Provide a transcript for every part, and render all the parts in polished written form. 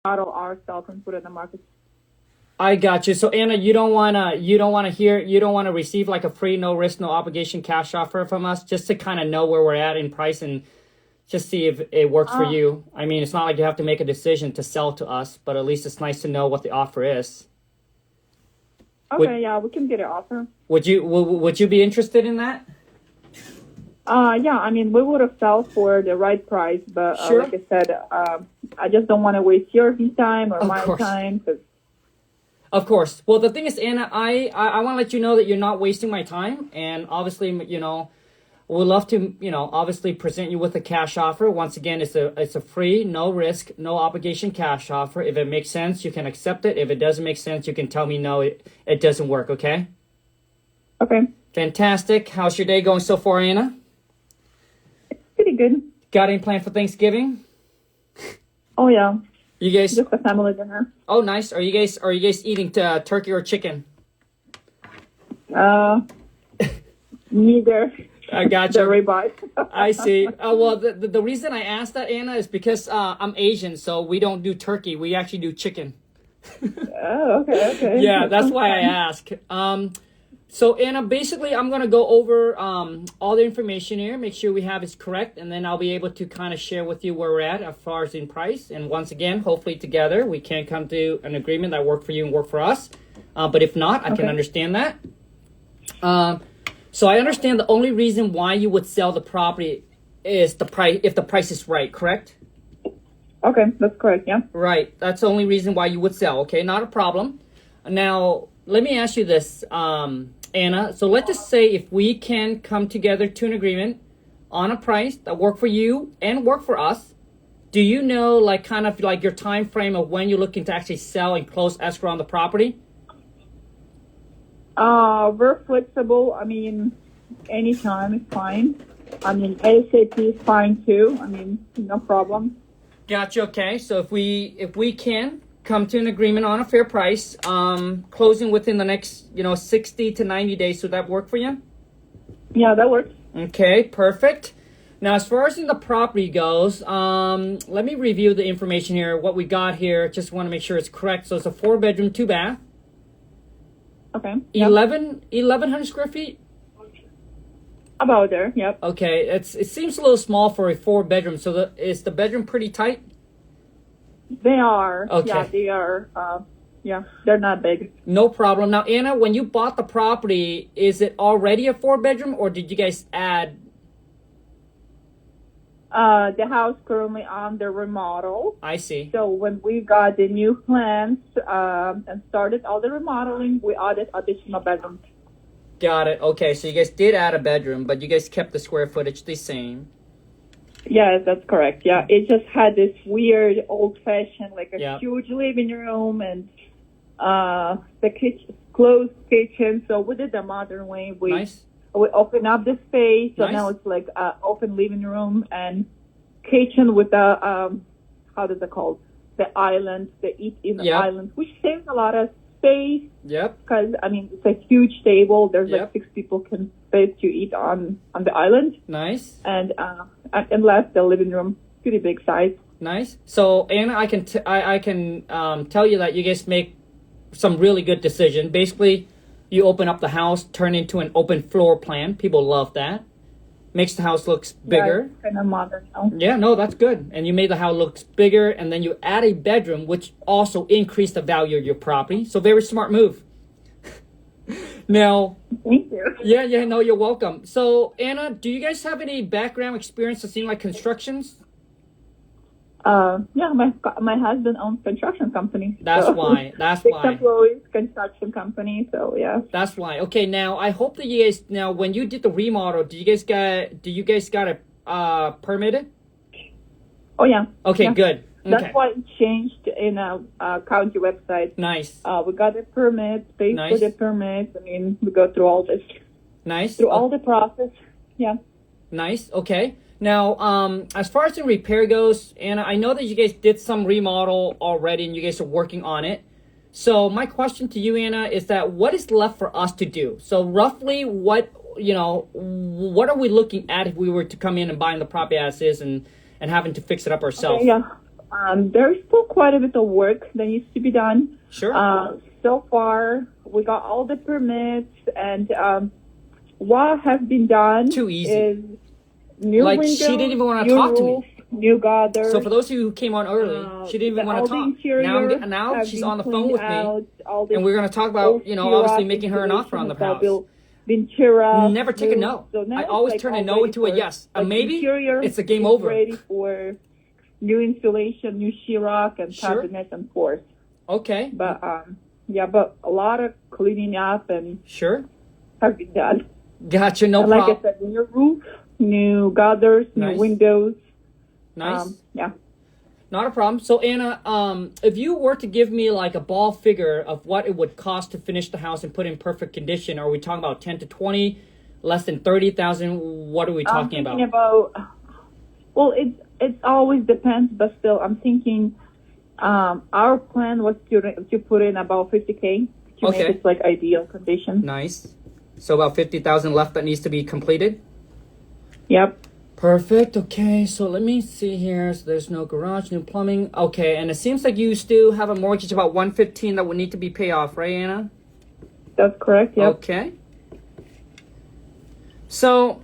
model ourselves and put it in the market. I got you. So Anna, you don't wanna receive like a free, no risk, no obligation cash offer from us, just to kind of know where we're at in price and just see if it works for you. I mean, it's not like you have to make a decision to sell to us, but at least it's nice to know what the offer is. Okay, yeah, we can get an offer. Would you be interested in that? Yeah, I mean, we would have sold for the right price, but Sure. like I said, I just don't want to waste your time or Of my course. time. Of course. Well, the thing is, Anna, I want to let you know that you're not wasting my time, and obviously, we'd love to, obviously present you with a cash offer. Once again, it's a free, no risk, no obligation cash offer. If it makes sense, you can accept it. If it doesn't make sense, you can tell me no, it doesn't work. Okay. Okay, Fantastic. How's your day going so far, Anna? pretty good. Got any plan for Thanksgiving? Oh yeah, You guys? just a family dinner. Oh, nice. Are you guys eating turkey or chicken? Neither. I got The you. ribeye. I see. Well, the reason I asked that, Anna, is because I'm Asian, so we don't do turkey. We actually do chicken. Oh, okay. Yeah, that's why I ask. So Anna, basically, I'm gonna go over all the information here, make sure we have it correct, and then I'll be able to kind of share with you where we're at as far as in price. And once again, hopefully together we can come to an agreement that work for you and work for us. But if not, I can understand that. So I understand the only reason why you would sell the property is the price, if the price is right, correct? Okay, that's correct. Yeah. Right. That's the only reason why you would sell. Okay, not a problem. Now, let me ask you this, Anna. So let's just say if we can come together to an agreement on a price that work for you and work for us, do you know like kind of like your time frame of when you're looking to actually sell and close escrow on the property? We're flexible. I mean, anytime is fine. I mean, ASAP is fine too. I mean, no problem. Gotcha. Okay. So if we can come to an agreement on a fair price, closing within the next 60 to 90 days, would that work for you? Yeah, that works. Okay, perfect. Now, as far as in the property goes, let me review the information here. What we got here, just want to make sure it's correct. So it's a 4-bedroom, 2-bath, Okay. 1,100 square feet. About there. Yep. Okay, it seems a little small for a 4-bedroom. So is the bedroom pretty tight? They are. Okay. Yeah, they are. Yeah, they're not big. No problem. Now, Anna, when you bought the property, is it already a 4-bedroom, or did you guys add? The house currently under remodel. I see. So when we got the new plans and started all the remodeling, we added additional bedrooms. Got it. Okay, so you guys did add a bedroom, but you guys kept the square footage the same. Yes, that's correct. Yeah, it just had this weird old-fashioned, like a Yeah. huge living room and the kitchen, closed kitchen. So we did the modern way. Nice. We opened up the space, so Nice. now it's like open living room and kitchen with the how does it called? The island, the eat-in Yep. island, which saves a lot of space. Yep. Because I mean, it's a huge table. There's Yep. like 6 people can fit to eat on the island, Nice. and last the living room, pretty big size. Nice. So Anna, I can tell you that you guys make some really good decision. Basically, you open up the house, turn into an open floor plan. People love that. Makes the house looks bigger. Yeah, kind of modern now. Yeah, no, that's good. And you made the house looks bigger, and then you add a bedroom, which also increased the value of your property. So very smart move. Now, Thank you. yeah, no, you're welcome. So Anna, do you guys have any background experience to seeing like constructions? Yeah, my husband owns construction company. That's so why. That's 6 why. employees, construction company. So yeah. That's why. Okay, now I hope that you guys now when you did the remodel, do you guys got it permitted? Oh yeah. Okay, Yeah. good. Okay. That's why it changed in a county website. Nice. We got a permit, paid Nice. for the permit. I mean, we go through all this, Nice. through all the process. Yeah. Nice. Okay. Now, as far as the repair goes, Anna, I know that you guys did some remodel already and you guys are working on it. So my question to you, Anna, is that what is left for us to do? So roughly what are we looking at if we were to come in and buying the property as is and having to fix it up ourselves? Okay, yeah. There's still quite a bit of work that needs to be done. Sure. So far, we got all the permits, and what has been done Too easy. is new Like, windows, she didn't even want to new talk to me. roof, new gutters. So for those of you who came on early, she didn't even want to talk. Now she's on the phone with me, and we're going to talk about, obviously making her an offer on the house. Ventura. Never take a no. So now I it's, always like, turn a all no ready into a for, yes. A like, maybe, interior it's a game is over. ready for new installation, new sheetrock and Sure. cabinet and floors. Okay. But but a lot of cleaning up and Sure. have been done. Gotcha. No And like problem. I said, new roof, new gutters, Nice. new windows. Nice. Yeah. Not a problem. So Anna, if you were to give me like a ball figure of what it would cost to finish the house and put in perfect condition, are we talking about 10 to 20, less than 30,000? What are we talking I'm about? thinking about? Well, it always depends, but still, I'm thinking. Our plan was to put in about 50K to Okay. make it like ideal condition. Nice. So about 50,000 left that needs to be completed. Yep. Perfect. Okay, so let me see here. So there's no garage, new plumbing. Okay, and it seems like you still have a mortgage about 115 that would need to be paid off, right, Anna? That's correct. Yep. Okay. So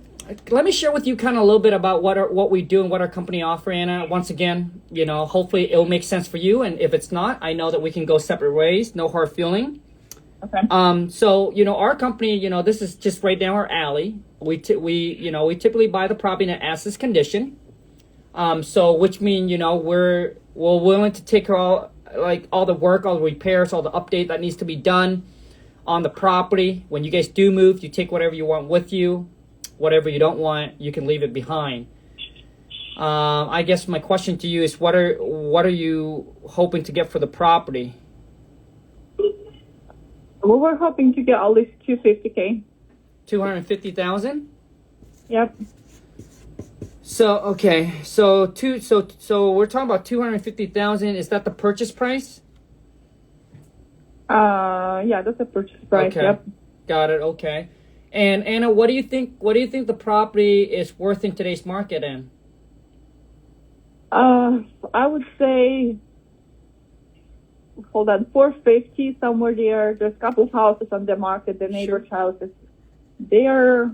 let me share with you kind of a little bit about what we do and what our company offer, Anna. Once again, hopefully it'll make sense for you, and if it's not, I know that we can go separate ways. No hard feeling. Okay. So our company, this is just right down our alley. We typically buy the property in an as-is condition. So which means we're willing to take all the work, all the repairs, all the update that needs to be done on the property. When you guys do move, you take whatever you want with you. Whatever you don't want, you can leave it behind. I guess my question to you is, what are you hoping to get for the property? We were hoping to get at least 250K. 250,000. Yep. So okay, so we're talking about 250,000. Is that the purchase price? Yeah, that's a purchase price. Okay. Yep. Got it. Okay. And Anna, what do you think the property is worth in today's market? And I would say, hold on, 450 somewhere there. There's a couple of houses on the market, the neighbor's houses. They're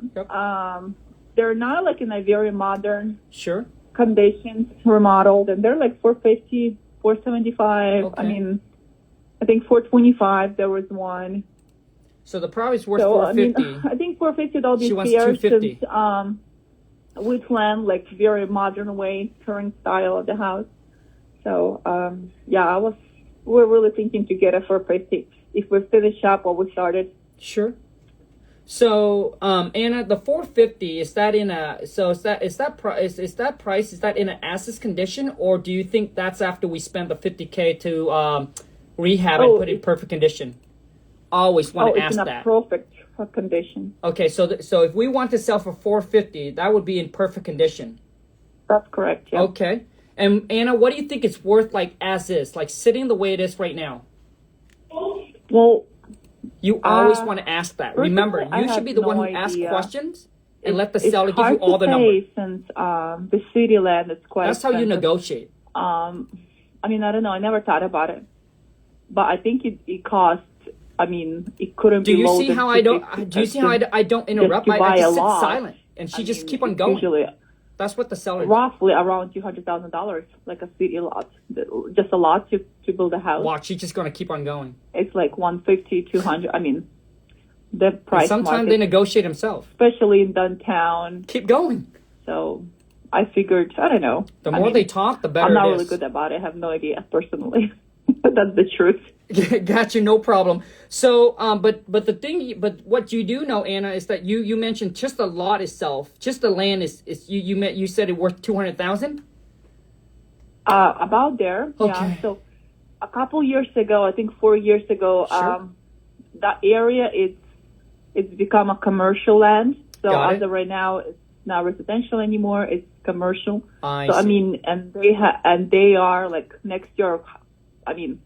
they're not like in a very modern sure. conditions, remodeled, and they're like 450, 475. Okay. I mean, I think 425 there was one. So the property's worth So 450. I think 450 that'll be She wants fair 250. since we plan like very modern way, current style of the house. So we're really thinking to get a 450 if we finish up what we started. Sure. So, Anna, the 450 is that in an as-is condition, or do you think that's after we spend the 50K to rehab and put it in perfect condition? Always want to ask it's in that. a perfect condition. Okay, so if we want to sell for 450, that would be in perfect condition. That's correct. Yeah. Okay. And Anna, what do you think it's worth like as is, like sitting the way it is right now? Well, you always want to ask that. Remember, I you should have be the no one who asks idea. questions and let the it's seller give you hard all to the numbers. say since the city land is quite That's how you expensive. negotiate. I mean, I don't know. I never thought about it, but I think it costs. I mean, it couldn't Do be you lower see than how I don't? 250 Do you see how I don't interrupt? to I buy just a sit lot. silent, and she I just mean, keep on it's going. Usually, That's what the seller. roughly around $200,000, like a city lot, just a lot to build a house. Watch, she's just gonna keep on going. It's like 150, 200. I mean, the price Sometimes market, they negotiate themselves. especially in downtown. Keep going. So I figured, I don't know. The more they talk, the better I'm not it really is. good about it. I have no idea personally. That's the truth. Got you, no problem. So, but what you do know, Anna, is that you mentioned just the lot itself, just the land is you said it worth 200,000. About there, Okay. yeah. So a couple years ago, I think 4 years ago, Sure. that area it's become a commercial land. So Got as it. of right now, it's not residential anymore. It's commercial. I I see. mean, and they are like next door. I mean,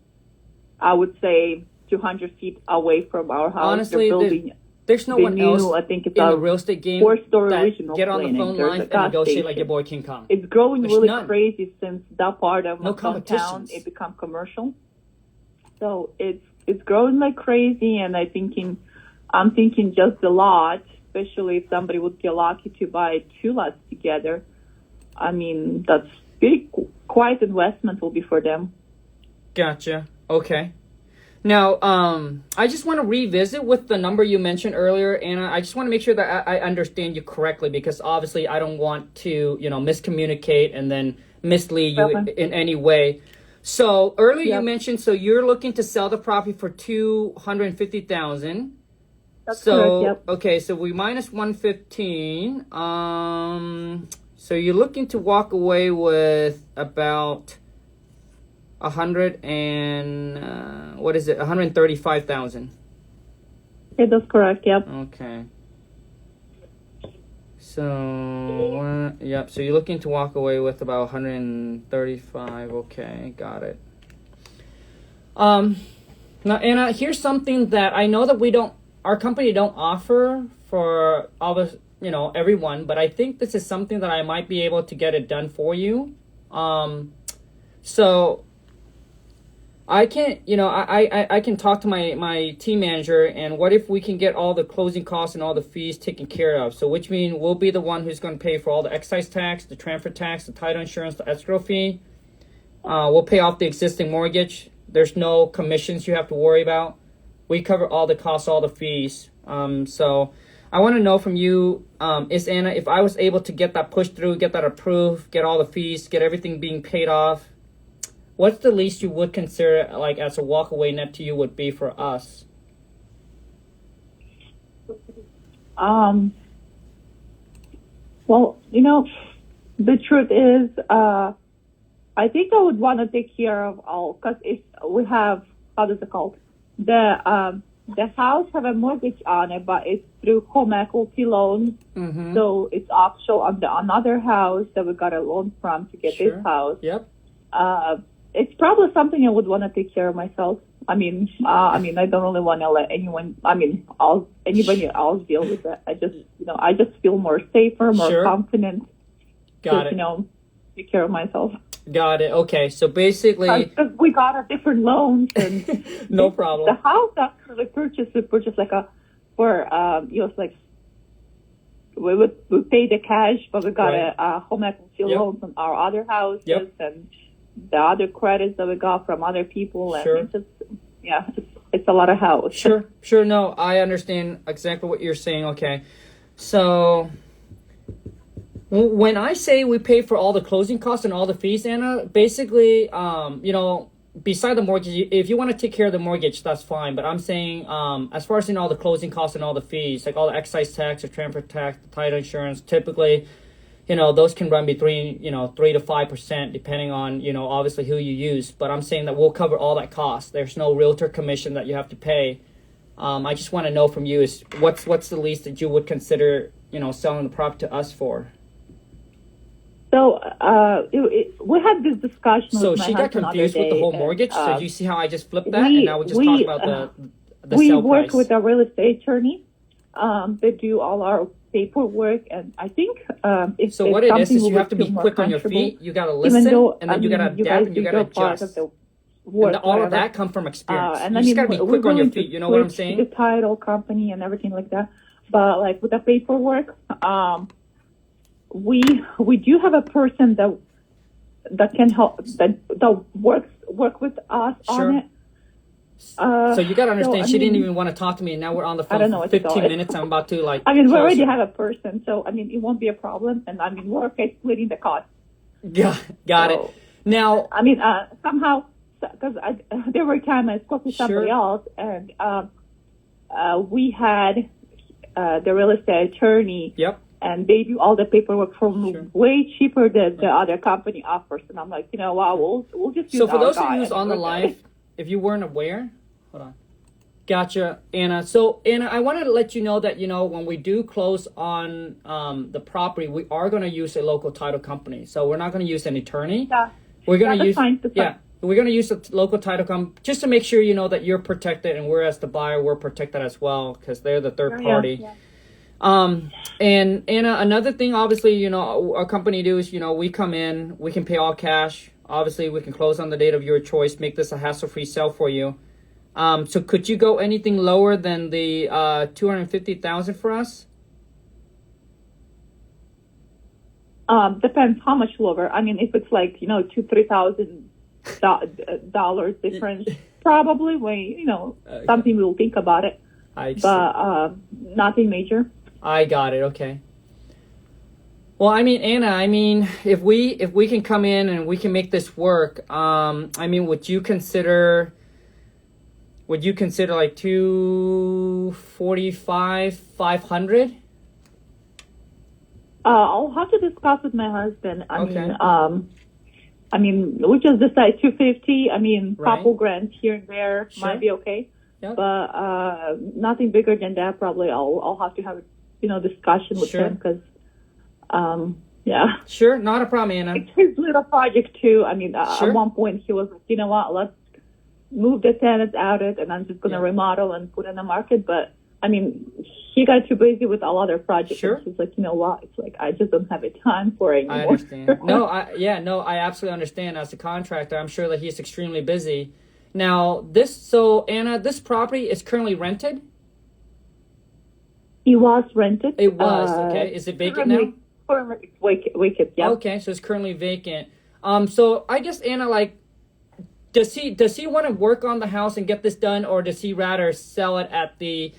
I would say 200 feet away from our house. Honestly, they're building There's no the one new, else I think it's in a the real estate game 4-story that regional get on the clinic. phone There's line a and gas negotiate like your station. boy King Kong. It's growing There's really none. crazy since that part of No downtown competitions. it become commercial. So it's growing like crazy, and I'm thinking just a lot, especially if somebody would be lucky to buy 2 lots together. I mean, that's quite investment will be for them. Gotcha. Okay. Now, I just want to revisit with the number you mentioned earlier, Anna. I just want to make sure that I understand you correctly, because obviously I don't want to, miscommunicate and then mislead you in any way. So earlier you mentioned, so you're looking to sell the property for $250,000. That's correct. Yep. Okay, so we minus 115. So you're looking to walk away with about 135,000. Yeah, that's correct. Yep. Okay. So so you're looking to walk away with about 135. Okay, got it. Now, Anna, here's something that I know that our company don't offer for all the, everyone, but I think this is something that I might be able to get it done for you. So I can, I can talk to my team manager, and what if we can get all the closing costs and all the fees taken care of? So which means we'll be the one who's going to pay for all the excise tax, the transfer tax, the title insurance, the escrow fee. We'll pay off the existing mortgage. There's no commissions you have to worry about. We cover all the costs, all the fees. So I want to know from you, Anna, if I was able to get that pushed through, get that approved, get all the fees, get everything being paid off, what's the least you would consider, like, as a walkaway net to you would be for us? Well, the truth is, I think I would want to take care of all, because if we have, how does it called? The house have a mortgage on it, but it's through home equity loan. Mm-hmm. So it's actual on the another house that we got a loan from to get this house. Yep. It's probably something I would want to take care of myself. I don't really want to let anybody else deal with it. I just feel more safer, more confident. Got it. Take care of myself. Got it. Okay, so basically, because we got a different loans and no problem. The house actually we purchased like we pay the cash, but we got a home equity loan on our other houses and the other credits that we got from other people, and it's a lot of house. Sure. No, I understand exactly what you're saying. Okay, so when I say we pay for all the closing costs and all the fees, Anna, basically, beside the mortgage, if you want to take care of the mortgage, that's fine. But I'm saying, as far as all the closing costs and all the fees, like all the excise tax, the transfer tax, the title insurance, typically, those can run between 3 to 5%, depending on obviously who you use. But I'm saying that we'll cover all that cost. There's no realtor commission that you have to pay. I just want to know from you is what's the least that you would consider selling the property to us for. So we had this discussion. So with my she got husband confused the with the whole mortgage. So you see how I just flipped that, and now we just talk about the we sell work price. with a real estate attorney. They do all our paperwork, and I think if so what it is you have to be quick on your feet. You got to listen, and then you got to adapt, and you got to adjust. And all of that comes from experience. You just got to be quick on your feet. You know what I'm saying? The title company and everything like that. But like with the paperwork, we do have a person that can help that work with us on it. So you got to understand, she didn't even want to talk to me, and now we're on the phone for 15 minutes. I'm about to we already have a person, so it won't be a problem, and we're okay splitting the cost. Got it. Now, somehow, because there were times I spoke with somebody else, and we had the real estate attorney. Yep. And they do all the paperwork from way cheaper than the other company offers. And I'm like, we'll just use So for those of guy. you who's on the live, if you weren't aware, hold on. Gotcha, Anna. So, Anna, I wanted to let you know that, when we do close on the property, we are going to use a local title company. So we're not going to use an attorney. Yeah. We're going to use, we're going to use the local title company just to make sure you know that you're protected, and we're as the buyer, we're protected as well because they're the third party. Yeah. And another thing, obviously, you know, our company do is, you know, we come in, we can pay all cash. Obviously, we can close on the date of your choice, make this a hassle-free sale for you. So could you go anything lower than the $250,000 for us? Depends how much lower. I mean, if it's like, you know, $2,000-$3,000 difference, probably something we'll think about it. But nothing major. I got it. Okay. Well, I mean, Anna, if we can come in and we can make this work, would you consider like 245, 500? I'll have to discuss with my husband. Okay. I mean, we just decide 250. I mean, Right. couple grand here and there Sure. might be okay. Yep. But nothing bigger than that. Probably I'll have to have a discussion with Sure. him because yeah, Sure, not a problem, Anna. it's his little project too. I mean, Sure. at one point he was like, you know what, let's move the tenants out it, and I'm just gonna Yeah. remodel and put in the market. But I mean, he got too busy with all other projects. Sure. And he's like, you know what, it's like I just don't have the time for it anymore. I understand. I absolutely understand. As a contractor, I'm sure that he's extremely busy. Now, Anna, this property is currently rented? He was rented. It was, okay. Is it vacant now? Currently, it's vacant, yeah. Okay, so it's currently vacant. So I guess, Anna, like, does he want to work on the house and get this done, or does he rather sell it at the,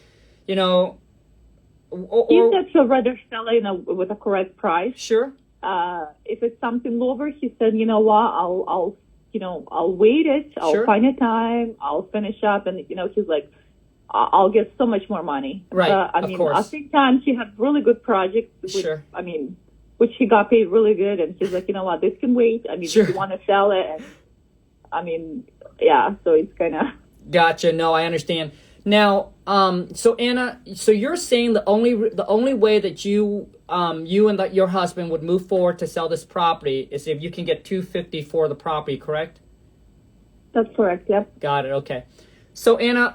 He said he'll rather sell it with a correct price. Sure. If it's something lower, he said, you know what, I'll wait it. I'll Sure. find a time. I'll finish up, and he's like, I'll get so much more money. Right, I of mean, course. I think times he had really good projects. Sure. Which he got paid really good, and he's like, you know what, this can wait. I mean, Sure. if you want to sell it, and yeah, so it's kind of. Gotcha. No, I understand. Now, so Anna, so you're saying the only way that you and your husband would move forward to sell this property is if you can get $250 for the property, correct? That's correct. Yep. Got it. Okay. So Anna,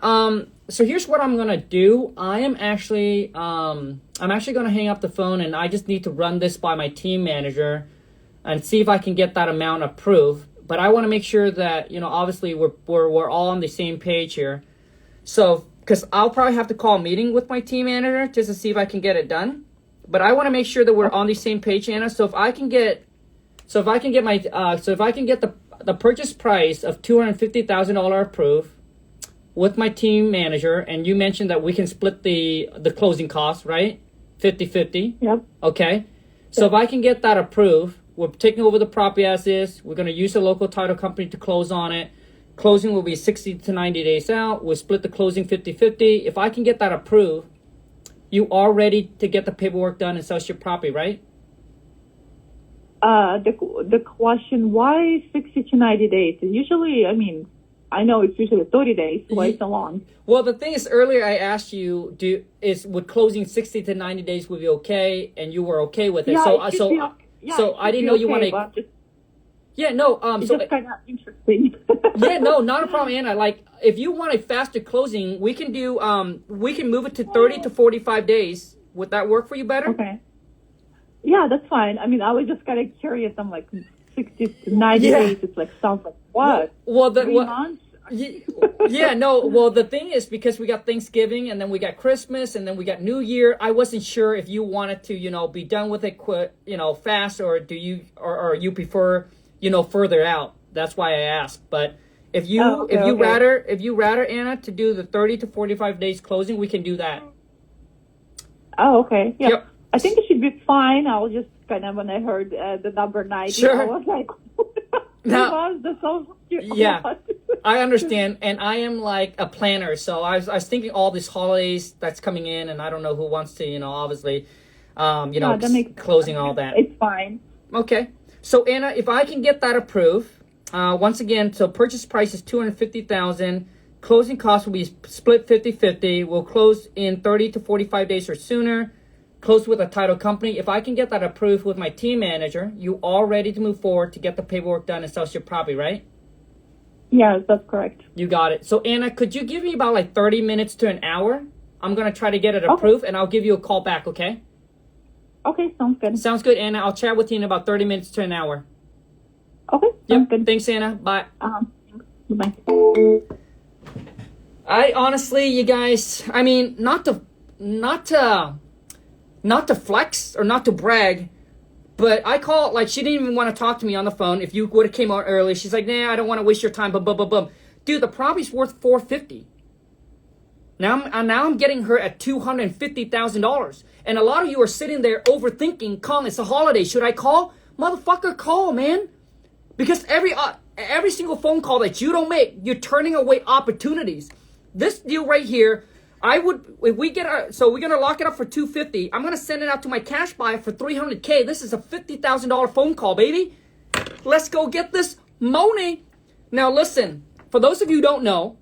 so here's what I'm gonna do. I'm actually gonna hang up the phone, and I just need to run this by my team manager and see if I can get that amount approved. But I want to make sure that obviously we're all on the same page here. So, because I'll probably have to call a meeting with my team manager just to see if I can get it done. But I want to make sure that we're on the same page, Anna. So if I can get the purchase price of $250,000 approved with my team manager, and you mentioned that we can split the closing costs, right? 50-50. Yep. Okay. So if I can get that approved, we're taking over the property as is. We're going to use a local title company to close on it. Closing will be 60 to 90 days out. We'll split the closing 50-50. If I can get that approved, you are ready to get the paperwork done and sell your property, right? The question, why 60 to 90 days? Usually, I know it's usually 30 days. Why so long? Well, the thing is, earlier I asked you, would closing 60 to 90 days would be okay, and you were okay with it. Yeah, So, it should so, be okay. Yeah, so it I should didn't be know you okay, want to. but Yeah, no. it's So just kind of interesting. yeah, no, not a problem, Anna. Like, if you want a faster closing, we can do. We can move it to 30 to 45 days. Would that work for you better? Okay. Yeah, that's fine. I was just kind of curious. I'm like 60 to 90 days. It's like sounds like what? Well, 3 months? Yeah, no. Well, the thing is, because we got Thanksgiving, and then we got Christmas, and then we got New Year. I wasn't sure if you wanted to, be done with it fast, or do you, or you prefer, further out. That's why I asked. But if you rather Anna to do the 30 to 45 days closing, we can do that. Oh, okay. Yeah. Yep. I think it should be fine. I was just kind of, when I heard the number 90, Sure. I was like, Now- yeah. I understand, and I am like a planner, so I was thinking all these holidays that's coming in, and I don't know who wants to, obviously, that makes closing all that. It's fine. Okay, so Anna, if I can get that approved, once again, so purchase price is $250,000, closing costs will be split 50-50. We'll close in 30 to 45 days or sooner. Close with a title company. If I can get that approved with my team manager, you are ready to move forward to get the paperwork done and sell your property, right? Yes, that's correct. You got it. So Anna, could you give me about like 30 minutes to an hour? I'm going to try to get it Okay. approved and I'll give you a call back, okay? Okay, sounds good. Sounds good, Anna. I'll chat with you in about 30 minutes to an hour. Okay, sounds good. Thanks, Anna. Bye. Bye. I honestly, you guys, I mean, not to flex or not to brag, but I call, like, she didn't even want to talk to me on the phone. If you would have came out early, she's like, nah, I don't want to waste your time, bum. Dude, the property's worth $450. Now I'm getting her at $250,000. And a lot of you are sitting there overthinking, Colin, it's a holiday. Should I call? Motherfucker, call, man. Because every single phone call that you don't make, you're turning away opportunities. This deal right here, if we get so we're gonna lock it up for $250. I'm gonna send it out to my cash buyer for $300K. This is a $50,000 phone call, baby. Let's go get this money. Now listen, for those of you who don't know,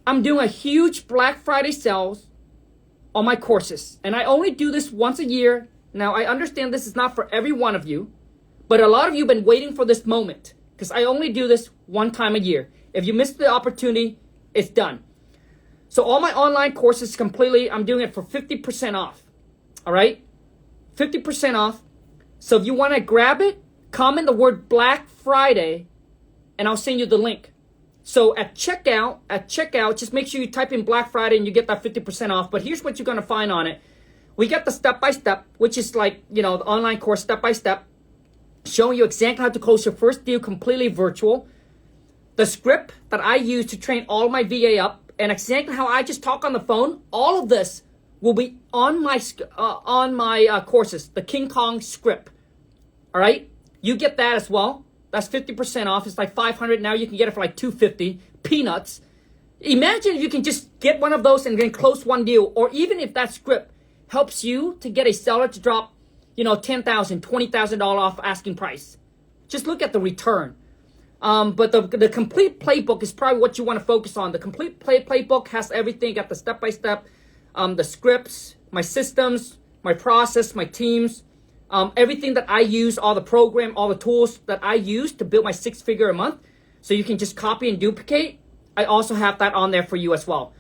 I'm doing a huge Black Friday sales on my courses, and I only do this once a year. Now I understand this is not for every one of you, but a lot of you have been waiting for this moment because I only do this one time a year. If you missed the opportunity, it's done. So all my online courses completely, I'm doing it for 50% off. All right? 50% off. So if you want to grab it, comment the word Black Friday and I'll send you the link. So at checkout, just make sure you type in Black Friday and you get that 50% off. But here's what you're going to find on it. We got the step-by-step, which is like, the online course step-by-step, showing you exactly how to close your first deal completely virtual. The script that I use to train all my VA up, and exactly how I just talk on the phone, all of this will be on my courses, the King Kong script. All right? You get that as well. That's 50% off. It's like $500. Now you can get it for like $250. Peanuts. Imagine if you can just get one of those and then close one deal, or even if that script helps you to get a seller to drop, $10,000, $20,000 off asking price. Just look at the return. But the complete playbook is probably what you want to focus on. The complete playbook has everything. Got the step-by-step, the scripts, my systems, my process, my teams, everything that I use, all the program, all the tools that I use to build my 6-figure a month. So you can just copy and duplicate. I also have that on there for you as well.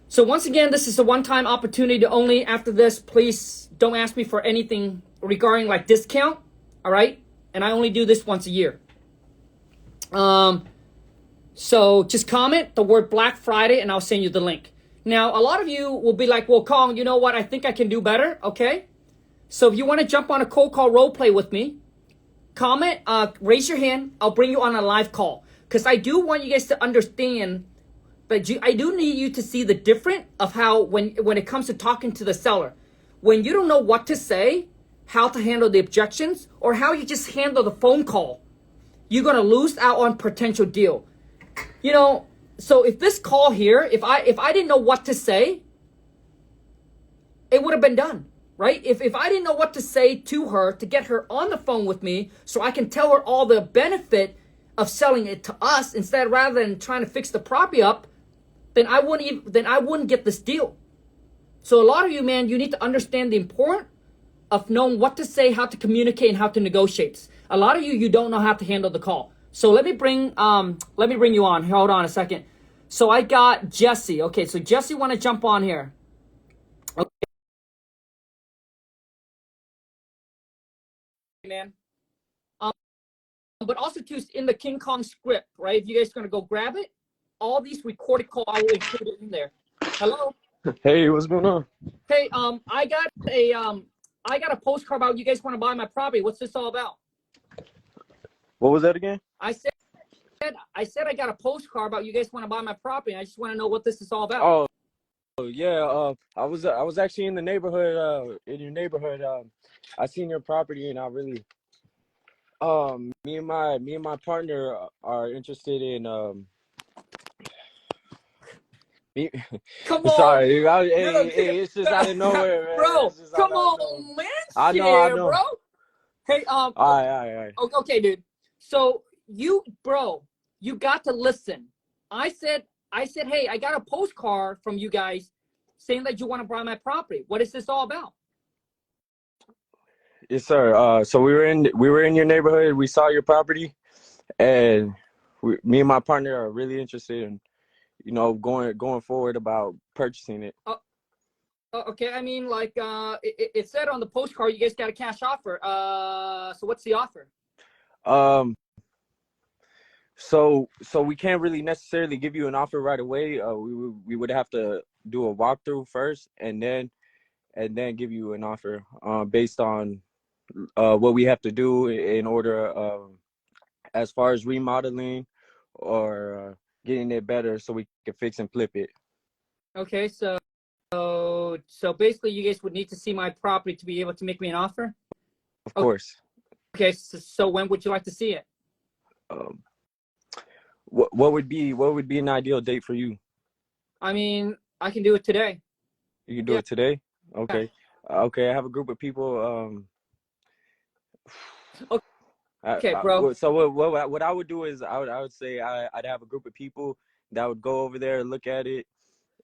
So once again, this is a one-time opportunity only. After this, please don't ask me for anything regarding like discount. All right. And I only do this once a year. So just comment the word Black Friday and I'll send you the link. Now, a lot of you will be like, well, Colin, you know what? I think I can do better. Okay. So if you want to jump on a cold call role play with me, comment, raise your hand. I'll bring you on a live call because I do want you guys to understand that I do need you to see the difference of how when it comes to talking to the seller, when you don't know what to say, how to handle the objections, or how you just handle the phone call, you're going to lose out on potential deal. So if this call here, if I didn't know what to say, it would have been done, right? If I didn't know what to say to her to get her on the phone with me so I can tell her all the benefit of selling it to us instead rather than trying to fix the property up, then I wouldn't get this deal. So a lot of you, man, you need to understand the importance of knowing what to say, how to communicate, and how to negotiate. A lot of you don't know how to handle the call. So let me bring you on. Hold on a second. So I got Jesse. Okay, so Jesse want to jump on here. Okay, man. But also too in the King Kong script, right? If you guys are gonna go grab it, all these recorded calls I will include it in there. Hello. Hey, what's going on? Hey, I got a postcard about you guys want to buy my property. What's this all about? What was that again? I said I got a postcard about you guys want to buy my property. I just want to know what this is all about. Oh yeah. I was actually in the neighborhood. In your neighborhood. I seen your property, and I really. Me and my partner are interested in. Come on. Sorry, it's just out of nowhere, man. Bro, come on, man. I know. Bro. Hey, All right. Okay, dude. So you got to listen. I said, hey, I got a postcard from you guys saying that you want to buy my property. What is this all about? Yes, sir. So we were in your neighborhood. We saw your property, and me and my partner are really interested in, going forward about purchasing it. Okay, I mean, like, it said on the postcard you guys got a cash offer. So what's the offer? Um, so we can't really necessarily give you an offer right away. We would have to do a walkthrough first, and then give you an offer based on what we have to do in order as far as remodeling or getting it better so we can fix and flip it. Okay, so basically you guys would need to see my property to be able to make me an offer? Of course. Okay, so when would you like to see it? What would be an ideal date for you? I mean, I can do it today. You can do it today? Okay. Okay, I have a group of people. Okay, bro. So what I would do is I would say I'd have a group of people that would go over there and look at it,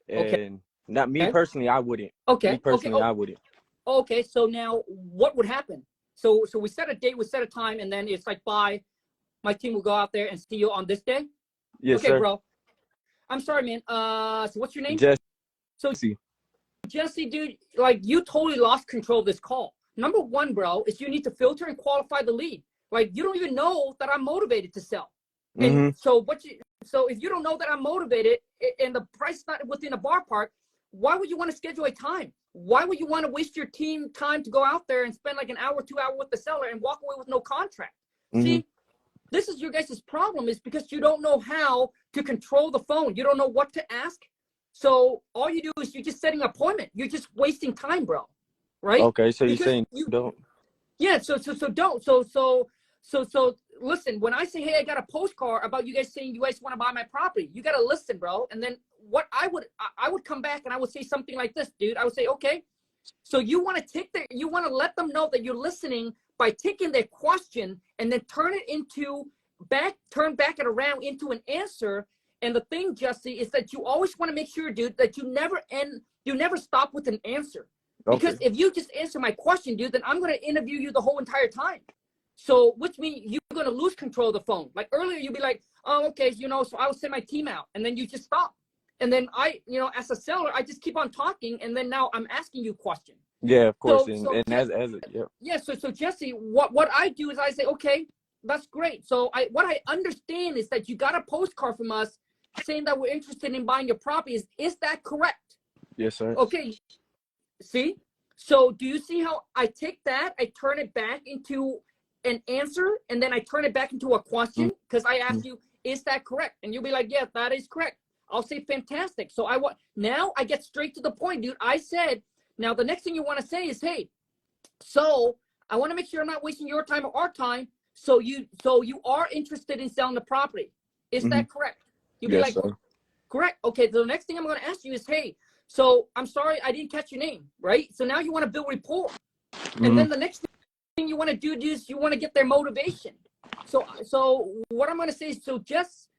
and not me personally, I wouldn't. Okay. Me personally, I wouldn't. Okay, so now what would happen? So we set a date, we set a time, and then it's like, bye. My team will go out there and see you on this day. Yes, okay, sir. Bro. I'm sorry, man. So what's your name? Jesse. So Jesse, dude, like, you totally lost control of this call. Number one, bro, is you need to filter and qualify the lead. Like, you don't even know that I'm motivated to sell. And so if you don't know that I'm motivated and the price is not within a ballpark, why would you want to schedule a time? Why would you want to waste your team time to go out there and spend like an hour, 2 hours with the seller and walk away with no contract? See, this is your guys' problem, is because you don't know how to control the phone. You don't know what to ask. So all you do is you're just setting an appointment. You're just wasting time, bro. Right? Okay, so you're saying don't. Yeah, so don't. So listen, when I say, hey, I got a postcard about you guys saying you guys want to buy my property, you got to listen, bro. And then what I would come back and I would say something like this, dude. I would say, okay, so you want to let them know that you're listening by taking their question and then turn back it around into an answer. And the thing, Jesse, is that you always want to make sure, dude, that you never stop with an answer. Because if you just answer my question, dude, then I'm going to interview you the whole entire time. So, which means you're going to lose control of the phone. Like earlier, you'd be like, oh, okay, so I will send my team out. And then you just stop. And then as a seller, I just keep on talking. And then now I'm asking you a question. Yeah, of course. So Jesse, what I do is I say, okay, that's great. So what I understand is that you got a postcard from us saying that we're interested in buying your property. Is that correct? Yes, sir. Okay. See? So do you see how I take that, I turn it back into an answer, and then I turn it back into a question? Because I ask you, is that correct? And you'll be like, yeah, that is correct. I'll say, fantastic. So now I get straight to the point, dude. I said, now the next thing you want to say is, hey, so I want to make sure I'm not wasting your time or our time. So you are interested in selling the property. Is that correct? You'll be like, sir. Correct. Okay, the next thing I'm going to ask you is, hey, so I'm sorry I didn't catch your name, right? So now you want to build rapport. And then the next thing you want to do is you want to get their motivation. So what I'm going to say is, so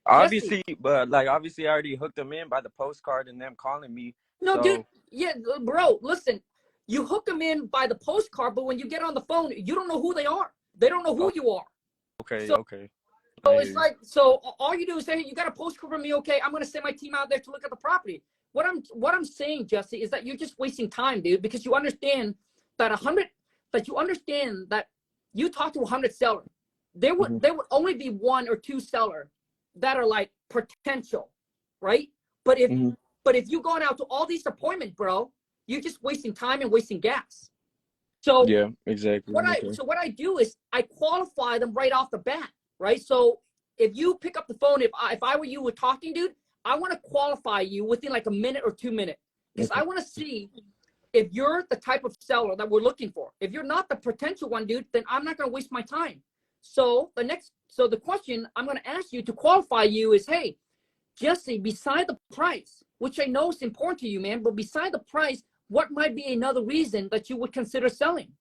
obviously, but obviously I already hooked them in by the postcard and them calling me. No, so. Dude, yeah, bro, listen, you hook them in by the postcard, but when you get on the phone, you don't know who they are. They don't know who you are. Okay, okay. So it's like, so all you do is say, hey, you got a postcard from me, okay, I'm going to send my team out there to look at the property. What I'm saying, Jesse, is that you're just wasting time, dude, because you understand that you talk to 100 sellers. There would only be 1 or 2 sellers that are like potential, right? But if you're going out to all these appointments, bro, you're just wasting time and wasting gas. So yeah, exactly. So what I do is I qualify them right off the bat, right? So if you pick up the phone, if I were you with talking, dude, I want to qualify you within like a minute or 2 minutes, because I want to see if you're the type of seller that we're looking for. If you're not the potential one, dude, then I'm not going to waste my time. So the question I'm going to ask you to qualify you is, hey, Jesse, beside the price, which I know is important to you, man, but beside the price, what might be another reason that you would consider selling?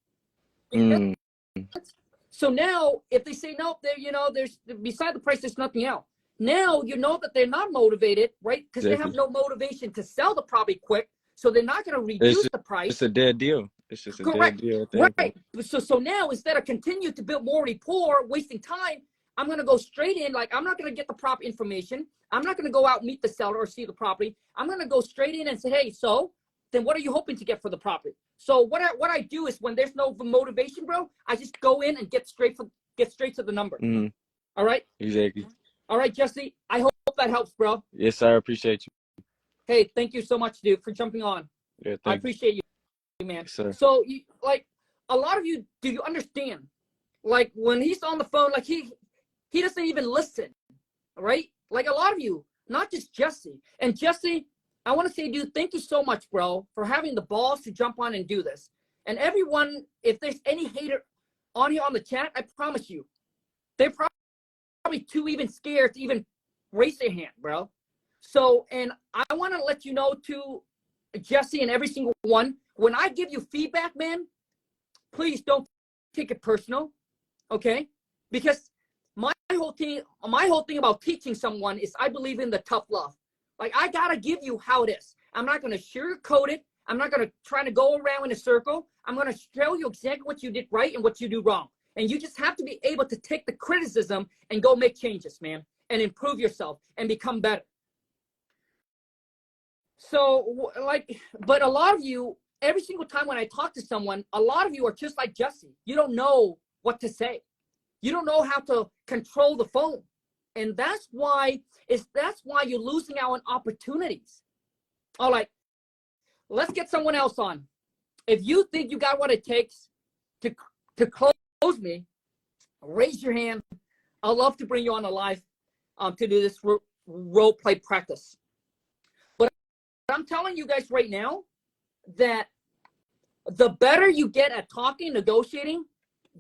So now, if they say no, there's beside the price, there's nothing else. Now you know that they're not motivated, right? Because they have no motivation to sell the property quick, so they're not going to reduce the price. It's a dead deal. It's just a dead deal. Right. So now, instead of continue to build more rapport, wasting time, I'm going to go straight in. Like, I'm not going to get the proper information. I'm not going to go out and meet the seller or see the property. I'm going to go straight in and say, hey, so then what are you hoping to get for the property? So what I do is when there's no motivation, bro, I just go in and get straight to the number. Mm-hmm. All right? Exactly. All right, Jesse, I hope that helps, bro. Yes, sir. I appreciate you. Hey, thank you so much, dude, for jumping on. Yeah, I appreciate you, man. Yes, sir. So, like, a lot of you, do you understand? Like, when he's on the phone, like, he doesn't even listen, right? Like, a lot of you, not just Jesse. And Jesse, I want to say, dude, thank you so much, bro, for having the balls to jump on and do this. And everyone, if there's any hater on here on the chat, I promise you, they're probably too even scared to even raise their hand, bro. So, and I want to let you know, too, Jesse and every single one, when I give you feedback, man, please don't take it personal, okay? Because my whole thing about teaching someone is I believe in the tough love. Like, I got to give you how it is. I'm not going to sugarcoat it. I'm not going to try to go around in a circle. I'm going to show you exactly what you did right and what you do wrong. And you just have to be able to take the criticism and go make changes, man, and improve yourself and become better. So, like, but a lot of you, every single time when I talk to someone, a lot of you are just like Jesse. You don't know what to say. You don't know how to control the phone. And that's why you're losing out on opportunities. All right, let's get someone else on. If you think you got what it takes to close me, raise your hand. I'd love to bring you on live to do this role play practice. But I'm telling you guys right now that the better you get at talking, negotiating,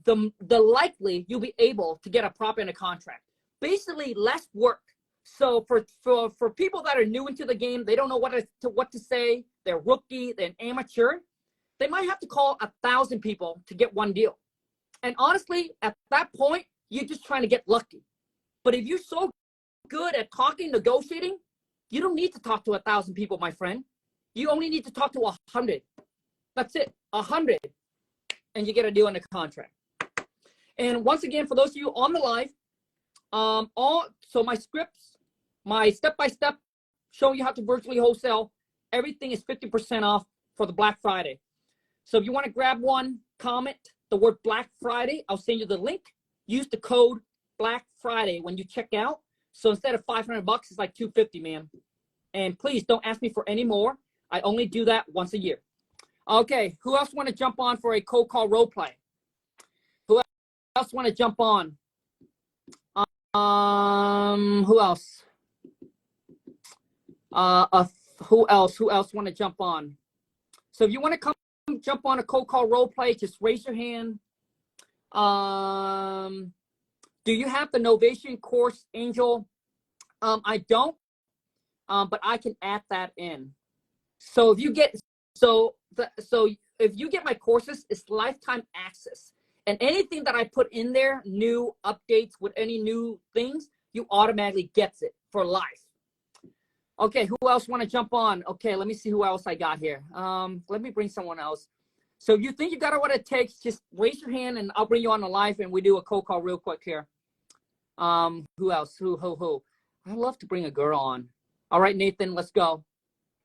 the likely you'll be able to get a prop in a contract. Basically, less work. So for people that are new into the game, they don't know what to say. They're rookie, they're amateur. They might have to call 1,000 people to get one deal. And honestly, at that point, you're just trying to get lucky. But if you're so good at talking, negotiating, you don't need to talk to 1,000 people, my friend. You only need to talk to 100. That's it, 100, and you get a deal in the contract. And once again, for those of you on the live, so my scripts, my step-by-step showing you how to virtually wholesale, everything is 50% off for the Black Friday. So if you want to grab one, comment the word Black Friday. I'll send you the link. Use the code Black Friday when you check out. So instead of $500, it's like $250, man. And please don't ask me for any more. I only do that once a year. Okay, who else want to jump on for a cold call role play? Who else want to jump on? Who else? Who else want to jump on? So if you want to come jump on a cold call role play, just raise your hand. Do you have the Novation course, Angel? I don't, but I can add that in. So if you get if you get my courses, it's lifetime access. And anything that I put in there, new updates with any new things, you automatically gets it for life. Okay, who else want to jump on? Okay, let me see who else I got here. Let me bring someone else. So if you think you got what it takes, just raise your hand and I'll bring you on the live and we do a cold call real quick here. Who else? Who? I'd love to bring a girl on. All right, Nathan, let's go.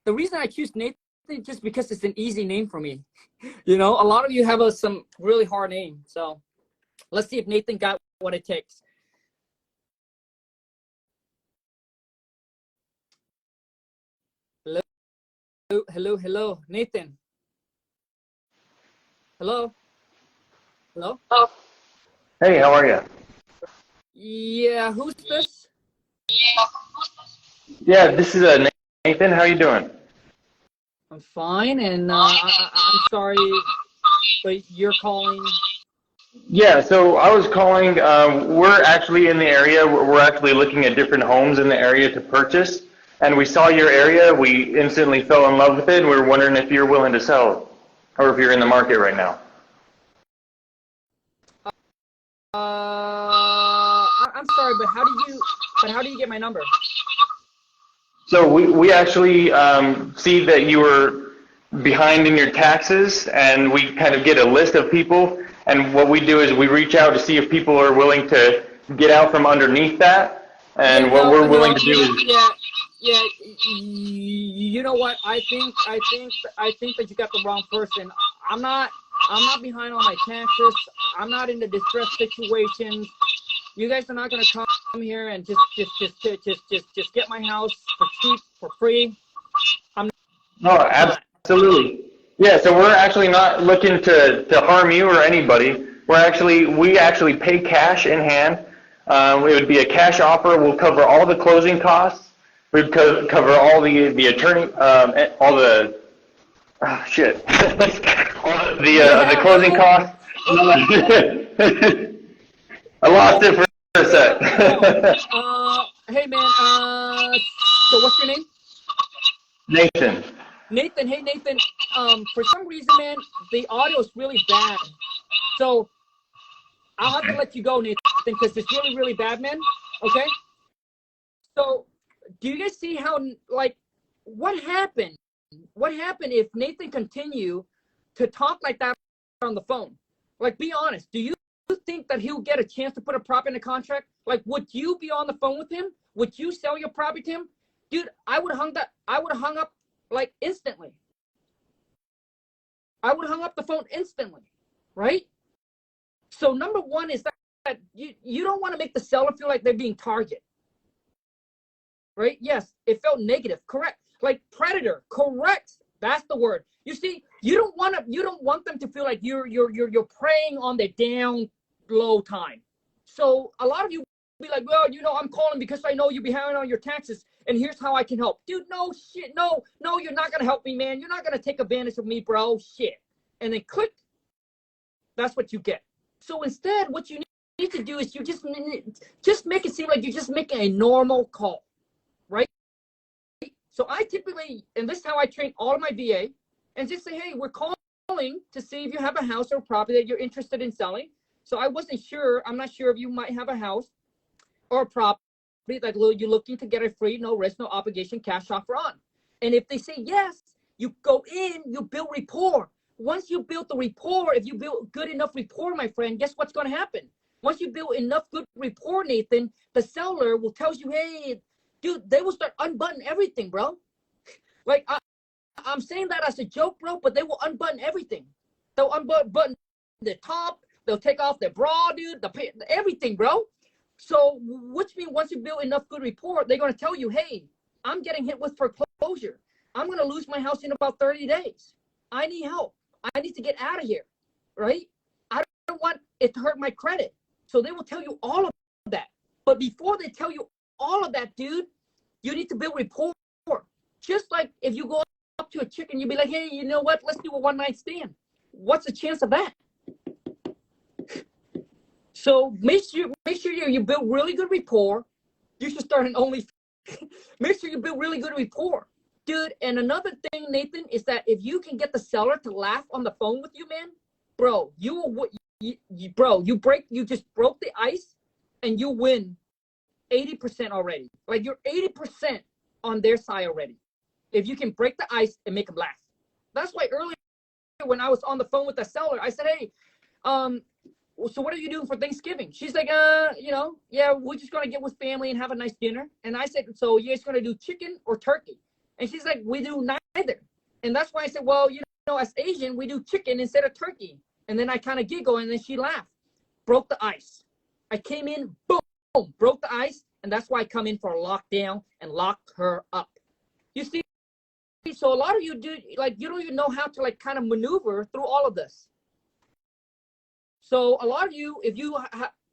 The reason I choose Nathan is just because it's an easy name for me. You know, a lot of you have some really hard name. So let's see if Nathan got what it takes. Hello, Nathan. Hello. Oh. Hey, how are you? Yeah, who's this? Yeah, this is Nathan. How are you doing? I'm fine, and I'm sorry, but you're calling. Yeah, so I was calling. We're actually in the area. We're actually looking at different homes in the area to purchase, and we saw your area. We instantly fell in love with it, and we were wondering if you're willing to sell, or if you're in the market right now. I'm sorry, but how do you get my number? So we actually see that you were behind in your taxes, and we kind of get a list of people, and what we do is we reach out to see if people are willing to get out from underneath that. And what we're willing to do is, you know what? I think that you got the wrong person. I'm not behind on my taxes. I'm not into distressed situations. You guys are not gonna come here and just get my house for cheap, for free. no, absolutely. Yeah, so we're actually not looking to harm you or anybody. We actually pay cash in hand. It would be a cash offer. We'll cover all the closing costs. We'd cover all the attorney, all the shit, all the closing costs. I lost it for a sec. Hey man, so what's your name? Nathan. Nathan, hey Nathan, for some reason, man, the audio is really bad. So I'll have to let you go, Nathan, because it's really, really bad, man. Okay? So do you guys see how, like, what happened? What happened if Nathan continued to talk like that on the phone? Like, be honest. Do you think that he'll get a chance to put a prop in the contract? Like, would you be on the phone with him? Would you sell your property to him? Dude, I would have hung up like instantly. I would have hung up the phone instantly, right? So number one is that you don't want to make the seller feel like they're being targeted, right? Yes, it felt negative, correct? Like predator, correct? That's the word. You see, you don't want them to feel like you're preying on their down low time. So a lot of you be like, well, I'm calling because I know you're behind on your taxes, and here's how I can help. Dude, no shit, no, you're not gonna help me, man. You're not gonna take advantage of me, bro. Shit. And then click. That's what you get. So instead, what you need to do is you just make it seem like you're just making a normal call, right? So I typically, and this is how I train all of my VA, and just say, hey, we're calling to see if you have a house or property that you're interested in selling. So I'm not sure if you might have a house or a property that you're looking to get a free, no risk, no obligation cash offer on. And if they say yes, you go in, you build rapport. Once you build the rapport, if you build good enough rapport, my friend, guess what's going to happen? Once you build enough good rapport, Nathan, the seller will tell you, hey, dude, they will start unbuttoning everything, bro. Like, I'm saying that as a joke, bro, but they will unbutton everything. They'll unbutton the top. They'll take off their bra, dude, everything, bro. So, which means once you build enough good rapport, they're going to tell you, hey, I'm getting hit with foreclosure. I'm going to lose my house in about 30 days. I need help. I need to get out of here, right? I don't want it to hurt my credit. So they will tell you all of that. But before they tell you all of that, dude, you need to build rapport. Just like if you go up to a chick and you be like, hey, you know what? Let's do a one-night stand. What's the chance of that? So make sure you build really good rapport. You should start an only. Make sure you build really good rapport. Dude, and another thing, Nathan, is that if you can get the seller to laugh on the phone with you, man, bro, you just broke the ice and you win 80% already. Like you're 80% on their side already. If you can break the ice and make them laugh. That's why earlier when I was on the phone with the seller, I said, hey, so what are you doing for Thanksgiving? She's like, yeah, we're just going to get with family and have a nice dinner. And I said, so you guys going to do chicken or turkey? And she's like, we do neither. And that's why I said, well, as Asian, we do chicken instead of turkey. And then I kind of giggle, and then she laughed. Broke the ice. I came in, boom, broke the ice. And that's why I come in for a lockdown and lock her up. You see? So a lot of you do, like, you don't even know how to, like, kind of maneuver through all of this. So a lot of you, if you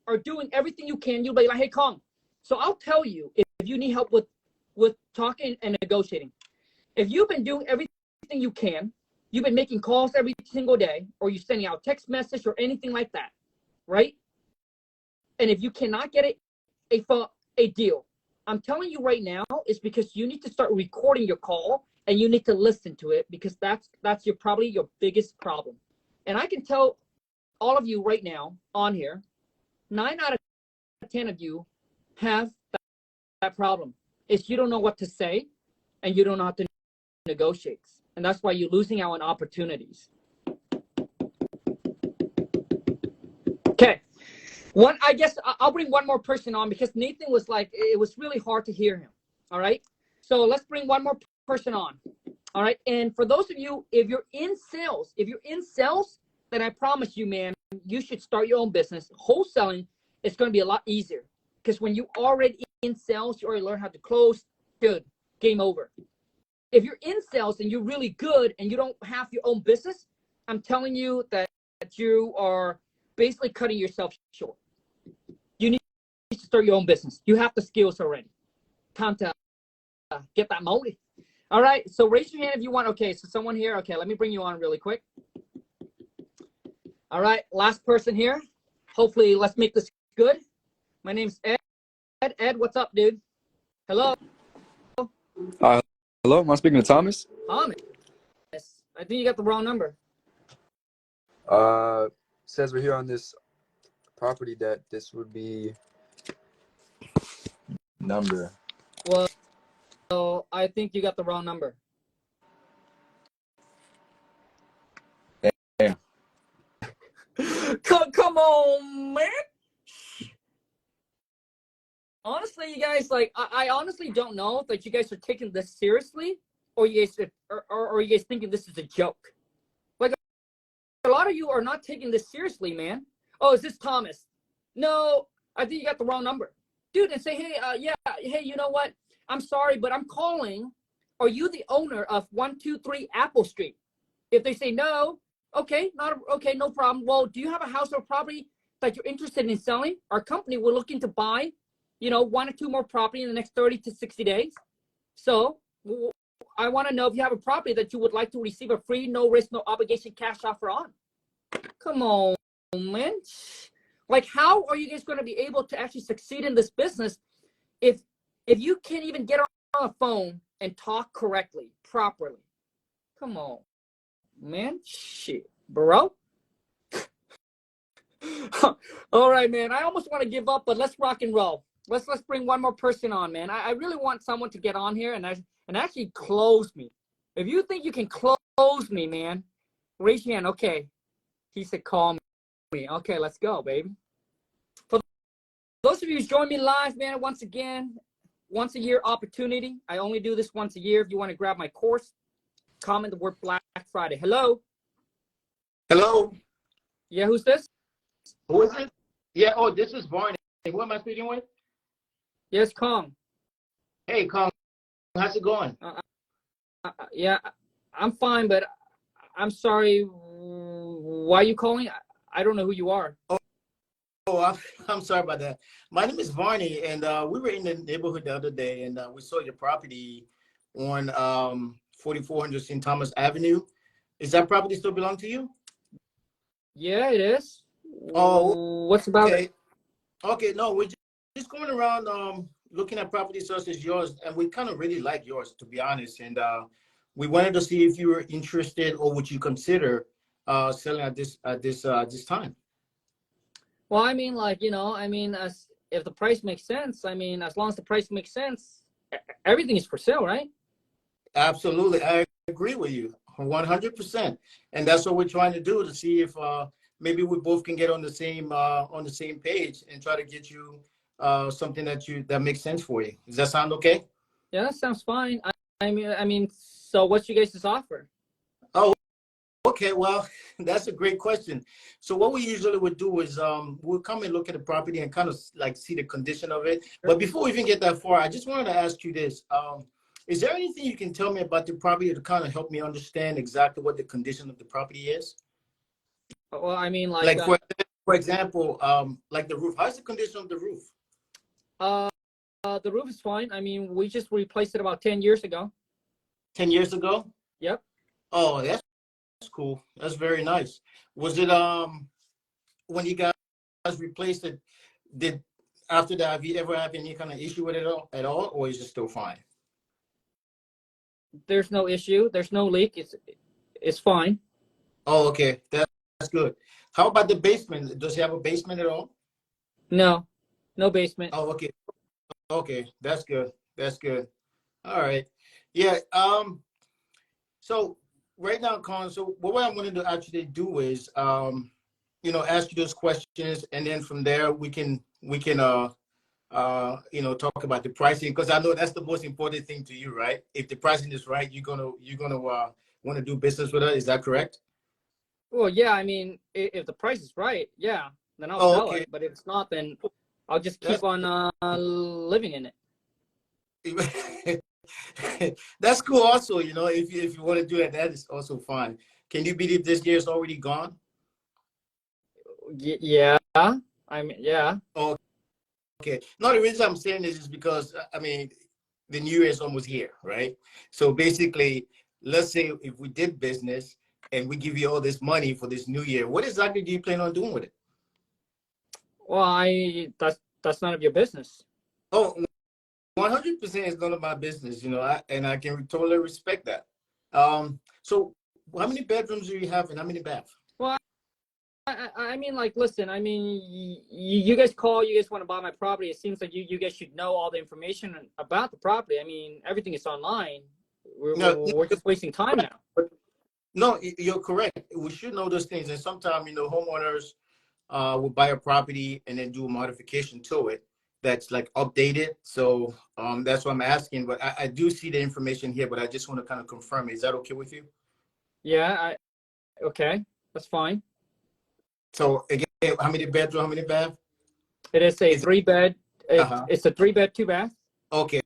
are doing everything you can, you'll be like, hey, Kong. So I'll tell you if you need help with talking and negotiating. If you've been doing everything you can, you've been making calls every single day, or you're sending out text message or anything like that, right? And if you cannot get a deal, I'm telling you right now, it's because you need to start recording your call and you need to listen to it, because that's probably your biggest problem. And I can tell all of you right now on here, 9 out of 10 of you have that problem. Is you don't know what to say and you don't know how to negotiate. And that's why you're losing out on opportunities. Okay. One, I guess I'll bring one more person on because Nathan was like, it was really hard to hear him. All right. So let's bring one more person on. All right. And for those of you, if you're in sales, then I promise you, man, you should start your own business. Wholesaling is going to be a lot easier because when you already in sales, you already learn how to close. Good. Game over. If you're in sales and you're really good and you don't have your own business, I'm telling you that you are basically cutting yourself short. You need to start your own business. You have the skills already. Time to get that motive. All right. So raise your hand if you want. Okay. So someone here. Okay. Let me bring you on really quick. All right. Last person here. Hopefully, let's make this good. My name's Ed. Ed, what's up, dude? Hello. Hello, am I speaking to Thomas? Thomas. I think you got the wrong number. Says we're here on this property that this would be number. Well, I think you got the wrong number. Damn. Come on, man. Honestly, you guys, like, I honestly don't know that you guys are taking this seriously, or you guys or you guys thinking this is a joke. Like, a lot of you are not taking this seriously, man. Oh, is this Thomas? No, I think you got the wrong number, dude. And say, hey, hey, you know what? I'm sorry, but I'm calling. Are you the owner of 123 Apple Street? If they say no, okay, okay, no problem. Well, do you have a house or property that you're interested in selling? Our company, we're looking to buy, 1 or 2 more property in the next 30 to 60 days. So I want to know if you have a property that you would like to receive a free, no risk, no obligation cash offer on. Come on, man. Like, how are you guys going to be able to actually succeed in this business if you can't even get on the phone and talk correctly, properly? Come on, man. Shit, bro. All right, man. I almost want to give up, but let's rock and roll. Let's bring one more person on, man. I really want someone to get on here and actually close me. If you think you can close me, man, raise your hand. Okay. He said call me. Okay, let's go, baby. For those of you who join me live, man, once again, once a year opportunity. I only do this once a year. If you want to grab my course, comment the word Black Friday. Hello? Hello? Yeah, who's this? Who is it? Yeah, oh, this is Barney. Who am I speaking with? Yes, Kong. Hey, Kong. How's it going? Yeah, I'm fine, but I'm sorry. Why are you calling? I don't know who you are. Oh, I'm sorry about that. My name is Barney, and we were in the neighborhood the other day, and we saw your property on 4400 St. Thomas Avenue. Is that property still belong to you? Yeah, it is. Oh, what's about okay. it? Okay, no, we're just going around looking at properties such as yours, and we kind of really like yours, to be honest. And we wanted to see if you were interested or would you consider selling at this time. Well, I mean, like, as if the price makes sense, as long as the price makes sense, everything is for sale, right? Absolutely. I agree with you 100%. And that's what we're trying to do, to see if maybe we both can get on the same page and try to get you something that makes sense for you. Does that sound okay? Yeah, that sounds fine. I mean, so what's you guys' offer? Oh, okay. Well, that's a great question. So what we usually would do is we'll come and look at the property and kind of like see the condition of it. But before we even get that far, I just wanted to ask you this. Is there anything you can tell me about the property to kind of help me understand exactly what the condition of the property is? Well, I mean, like for example, like the roof. How's the condition of the roof? The roof is fine. I mean, we just replaced it about 10 years ago. 10 years ago? Yep. Oh, that's cool. That's very nice. Was it when you guys replaced it, did after that have you ever had any kind of issue with it at all, or is it still fine? There's no issue. There's no leak. It's fine. Oh, okay. That's good. How about the basement? Does it have a basement at all? No basement. Oh, okay. Okay, that's good. That's good. All right. Yeah. So right now, Colin, so what I wanted to actually do is ask you those questions, and then from there we can talk about the pricing, because I know that's the most important thing to you, right? If the pricing is right, you're gonna want to do business with us. Is that correct? Well, yeah, I mean, if the price is right, yeah, then I'll Oh, sell okay. it. But if it's not, then I'll just That's keep on living in it. that's cool. Also, if you want to do that, that is also fine. Can you believe this year is already gone? Yeah, I mean, yeah. Okay. No, the reason I'm saying this is because I mean, the new year is almost here, right? So basically, let's say if we did business and we give you all this money for this new year, what exactly do you plan on doing with it? Well, that's none of your business. Oh, 100% is none of my business, and I can totally respect that. So how many bedrooms do you have and how many baths? Well, I mean, like, listen, I mean, you guys call, you guys want to buy my property. It seems like you guys should know all the information about the property. I mean, everything is online. No, We're just wasting time now. no, you're correct. We should know those things. And sometimes, homeowners will buy a property and then do a modification to it that's like updated. So that's what I'm asking. But I do see the information here, but I just want to kind of confirm it. Is that okay with you? Yeah, okay, that's fine. So again, how many bedroom, how many bath? It is a Is it- 3-bed. Uh-huh. It's a 3-bed, 2-bath. Okay.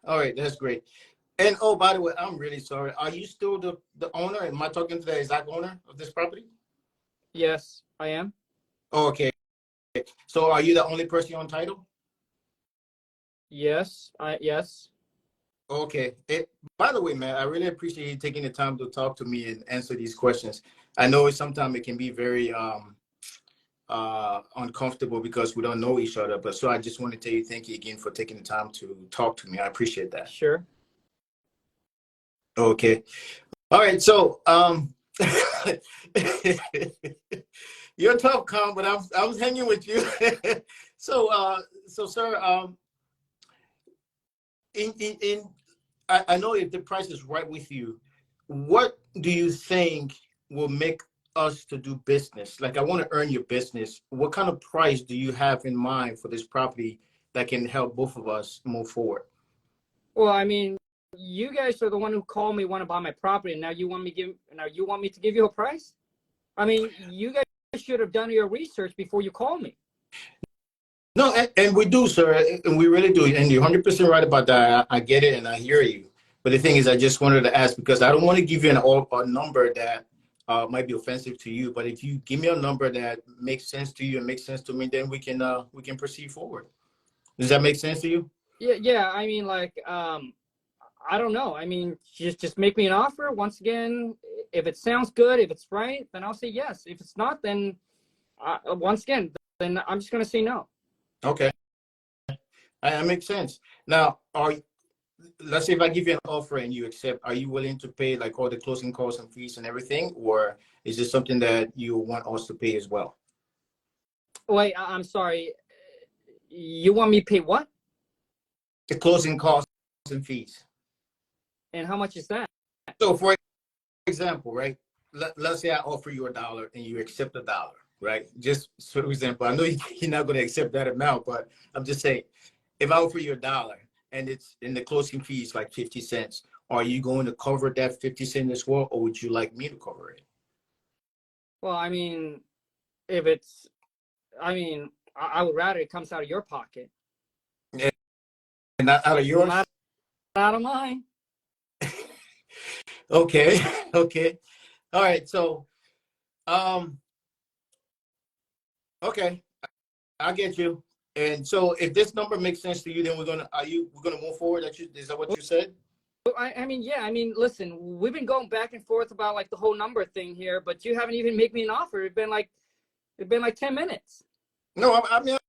All right, that's great. And oh, by the way, I'm really sorry. Are you still the owner? Am I talking to the exact owner of this property? Yes, I am. Okay. So are you the only person on title? Yes. Okay. By the way, man, I really appreciate you taking the time to talk to me and answer these questions. I know sometimes it can be very uncomfortable because we don't know each other, but so I just want to tell you thank you again for taking the time to talk to me. I appreciate that. Sure. Okay. All right. So you're tough, Con, but I was hanging with you. So sir, I know if the price is right with you, what do you think will make us to do business? Like, I want to earn your business. What kind of price do you have in mind for this property that can help both of us move forward? Well, I mean, you guys are the one who called me, want to buy my property, and now you want me to give you a price? I mean, you guys should have done your research before you call me. No, and we do, sir, and we really do. And you're 100% right about that. I get it, and I hear you. But the thing is, I just wanted to ask because I don't want to give you a number that might be offensive to you. But if you give me a number that makes sense to you and makes sense to me, then we can proceed forward. Does that make sense to you? Yeah. I mean, like, I don't know. I mean, just make me an offer. Once again, if it sounds good, if it's right, then I'll say yes. If it's not, then once again, then I'm just gonna say no. Okay, that makes sense. Now, let's say if I give you an offer and you accept, are you willing to pay like all the closing costs and fees and everything, or is this something that you want us to pay as well? Wait, I'm sorry. You want me to pay what? The closing costs and fees. And how much is that? So, for example, right? Let's say I offer you $1 and you accept $1, right? Just for example, I know you're not going to accept that amount, but I'm just saying, if I offer you $1 and it's in the closing fees like 50 cents, are you going to cover that 50 cents as well, or would you like me to cover it? Well, I mean, I would rather it comes out of your pocket. And not out of yours? Not out of mine. Okay. Okay. All right. So, okay, I get you. And so, if this number makes sense to you, then we're gonna move forward? Is that what you said? I mean, yeah. I mean, listen, we've been going back and forth about like the whole number thing here, but you haven't even made me an offer. It's been like 10 minutes. No, I mean,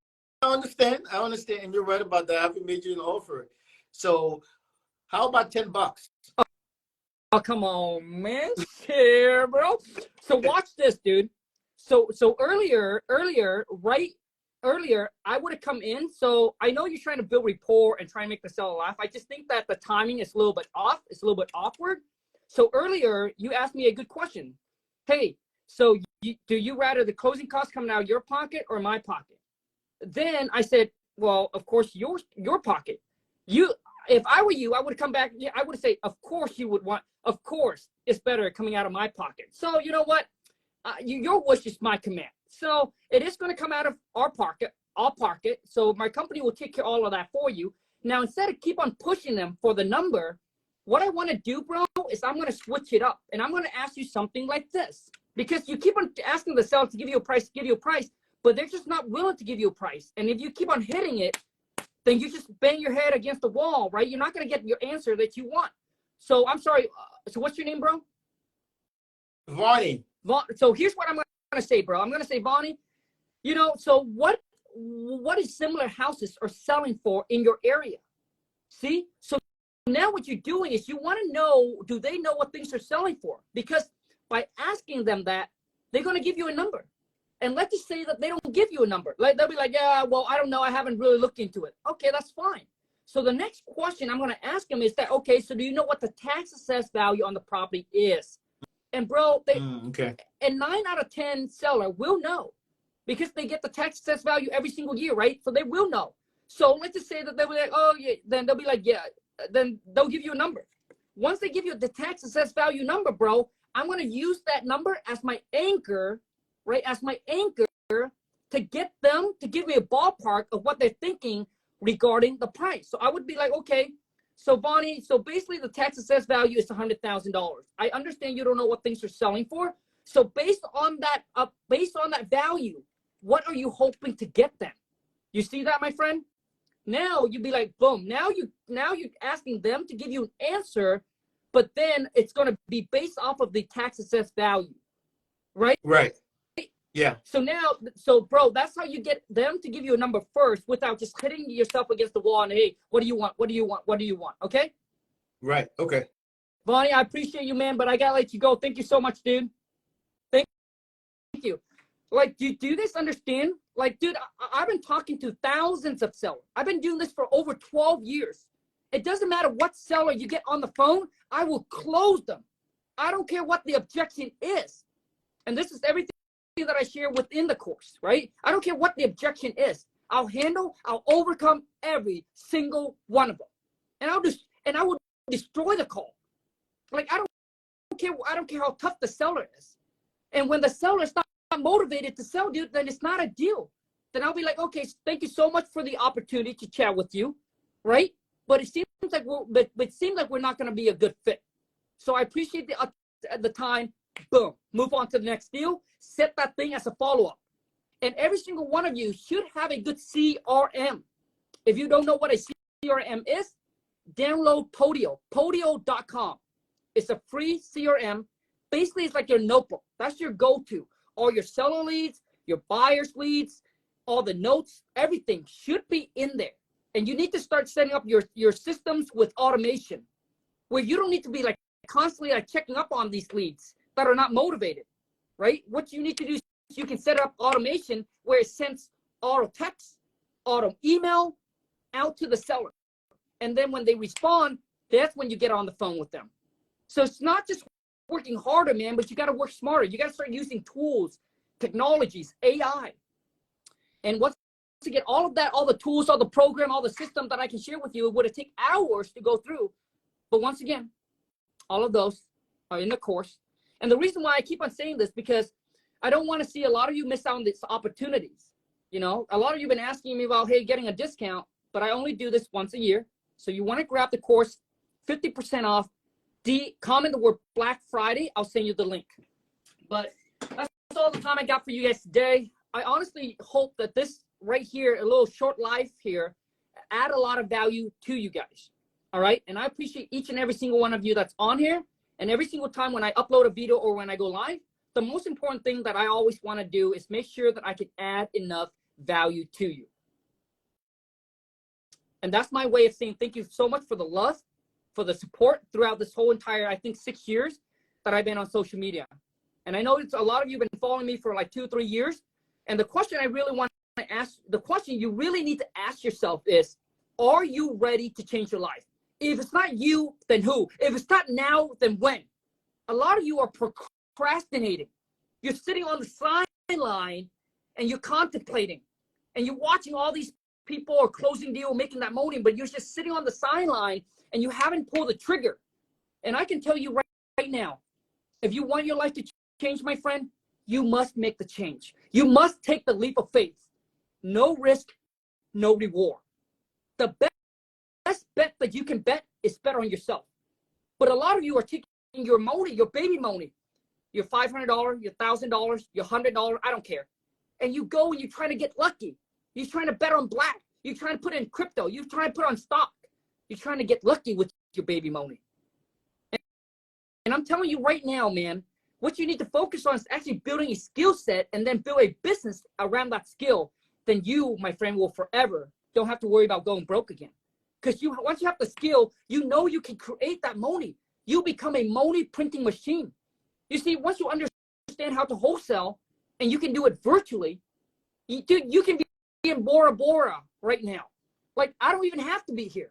I understand. And you're right about that. I haven't made you an offer. So, how about $10? Oh, come on, man. Here, bro. So watch this, dude. So earlier, I would have come in. So I know you're trying to build rapport and try and make the seller laugh. I just think that the timing is a little bit off. It's a little bit awkward. So earlier, you asked me a good question. Hey, so do you rather the closing costs coming out of your pocket or my pocket? Then I said, well, of course, your pocket. If I were you, I would come back. I would say, of course you would want, of course it's better coming out of my pocket. So you know what? Your wish is my command. So it is going to come out of our pocket. So my company will take care of all of that for you. Now, instead of keep on pushing them for the number, what I want to do, bro, is I'm going to switch it up. And I'm going to ask you something like this. Because you keep on asking the seller to give you a price, but they're just not willing to give you a price. And if you keep on hitting it, then you just bang your head against the wall, right? You're not going to get your answer that you want. So I'm sorry. So what's your name, bro? Vonnie. So here's what I'm going to say, bro. I'm going to say, Vonnie, so what is similar houses are selling for in your area? See? So now what you're doing is you want to know, do they know what things are selling for? Because by asking them that, they're going to give you a number. And let's just say that they don't give you a number. Like they'll be like, yeah, well, I don't know. I haven't really looked into it. Okay, that's fine. So the next question I'm going to ask them is that, okay, so do you know what the tax assessed value on the property is? And bro, okay. And 9 out of 10 seller will know because they get the tax assessed value every single year, right? So they will know. So let's just say that they'll be like, oh, yeah, then they'll be like, yeah, then they'll give you a number. Once they give you the tax assessed value number, bro, I'm going to use that number as my anchor, right? As my anchor to get them to give me a ballpark of what they're thinking regarding the price. So I would be like, okay, so Vonnie, so basically the tax assessed value is $100,000. I understand you don't know what things are selling for. So based on that value, what are you hoping to get them? You see that, my friend? Now you'd be like, boom. Now you're asking them to give you an answer, but then it's going to be based off of the tax assessed value, right? Right. Yeah. So bro, that's how you get them to give you a number first without just hitting yourself against the wall and, hey, what do you want? What do you want? What do you want? Okay? Right. Okay. Vonnie, I appreciate you, man, but I got to let you go. Thank you so much, dude. Thank you. Like, do you guys understand? Like, dude, I've been talking to thousands of sellers. I've been doing this for over 12 years. It doesn't matter what seller you get on the phone, I will close them. I don't care what the objection is. And this is everything that I share within the course, right? I don't care what the objection is. I'll overcome every single one of them. And I will destroy the call. Like, I don't care how tough the seller is. And when the seller is not motivated to sell, dude, then it's not a deal. Then I'll be like, okay, thank you so much for the opportunity to chat with you, right? But it seems like we're not going to be a good fit. So I appreciate the time. Boom, move on to the next deal. Set that thing as a follow-up. And every single one of you should have a good CRM. If you don't know what a CRM is, download Podio, podio.com. It's a free CRM. Basically, it's like your notebook. That's your go-to. All your seller leads, your buyer's leads, all the notes, everything should be in there. And you need to start setting up your systems with automation where you don't need to be like constantly like checking up on these leads that are not motivated, right? What you need to do is you can set up automation where it sends auto text, auto email out to the seller. And then when they respond, that's when you get on the phone with them. So it's not just working harder, man, but you got to work smarter. You got to start using tools, technologies, AI. And once you get all of that, all the tools, all the program, all the system that I can share with you, it would take hours to go through. But once again, all of those are in the course. And the reason why I keep on saying this, because I don't want to see a lot of you miss out on these opportunities. You know, a lot of you have been asking me about, hey, getting a discount, but I only do this once a year. So you want to grab the course, 50% off. Comment the word Black Friday. I'll send you the link. But that's all the time I got for you guys today. I honestly hope that this right here, a little short life here, add a lot of value to you guys. All right. And I appreciate each and every single one of you that's on here. And every single time when I upload a video or when I go live, the most important thing that I always want to do is make sure that I can add enough value to you. And that's my way of saying thank you so much for the love, for the support throughout this whole entire, I think, 6 years that I've been on social media. And I know it's a lot of you have been following me for like 2 or 3 years. And the question I really want to ask, the question you really need to ask yourself is, are you ready to change your life? If it's not you, then who? If it's not now, then when? A lot of you are procrastinating. You're sitting on the sideline and you're contemplating and you're watching all these people are closing deal, making that money, but you're just sitting on the sideline and you haven't pulled the trigger. And I can tell you right now, if you want your life to change, my friend, you must make the change. You must take the leap of faith. No risk, no reward. The best bet that you can bet is bet on yourself. But a lot of you are taking your money, your baby money, your $500, your $1,000, your $100, I don't care. And you go and you're trying to get lucky. You're trying to bet on black. You're trying to put in crypto. You're trying to put on stock. You're trying to get lucky with your baby money. And I'm telling you right now, man, what you need to focus on is actually building a skill set and then build a business around that skill. Then you, my friend, will forever don't have to worry about going broke again. Because once you have the skill, you know you can create that money. You become a money printing machine. You see, once you understand how to wholesale and you can do it virtually, you can be in Bora Bora right now. Like, I don't even have to be here.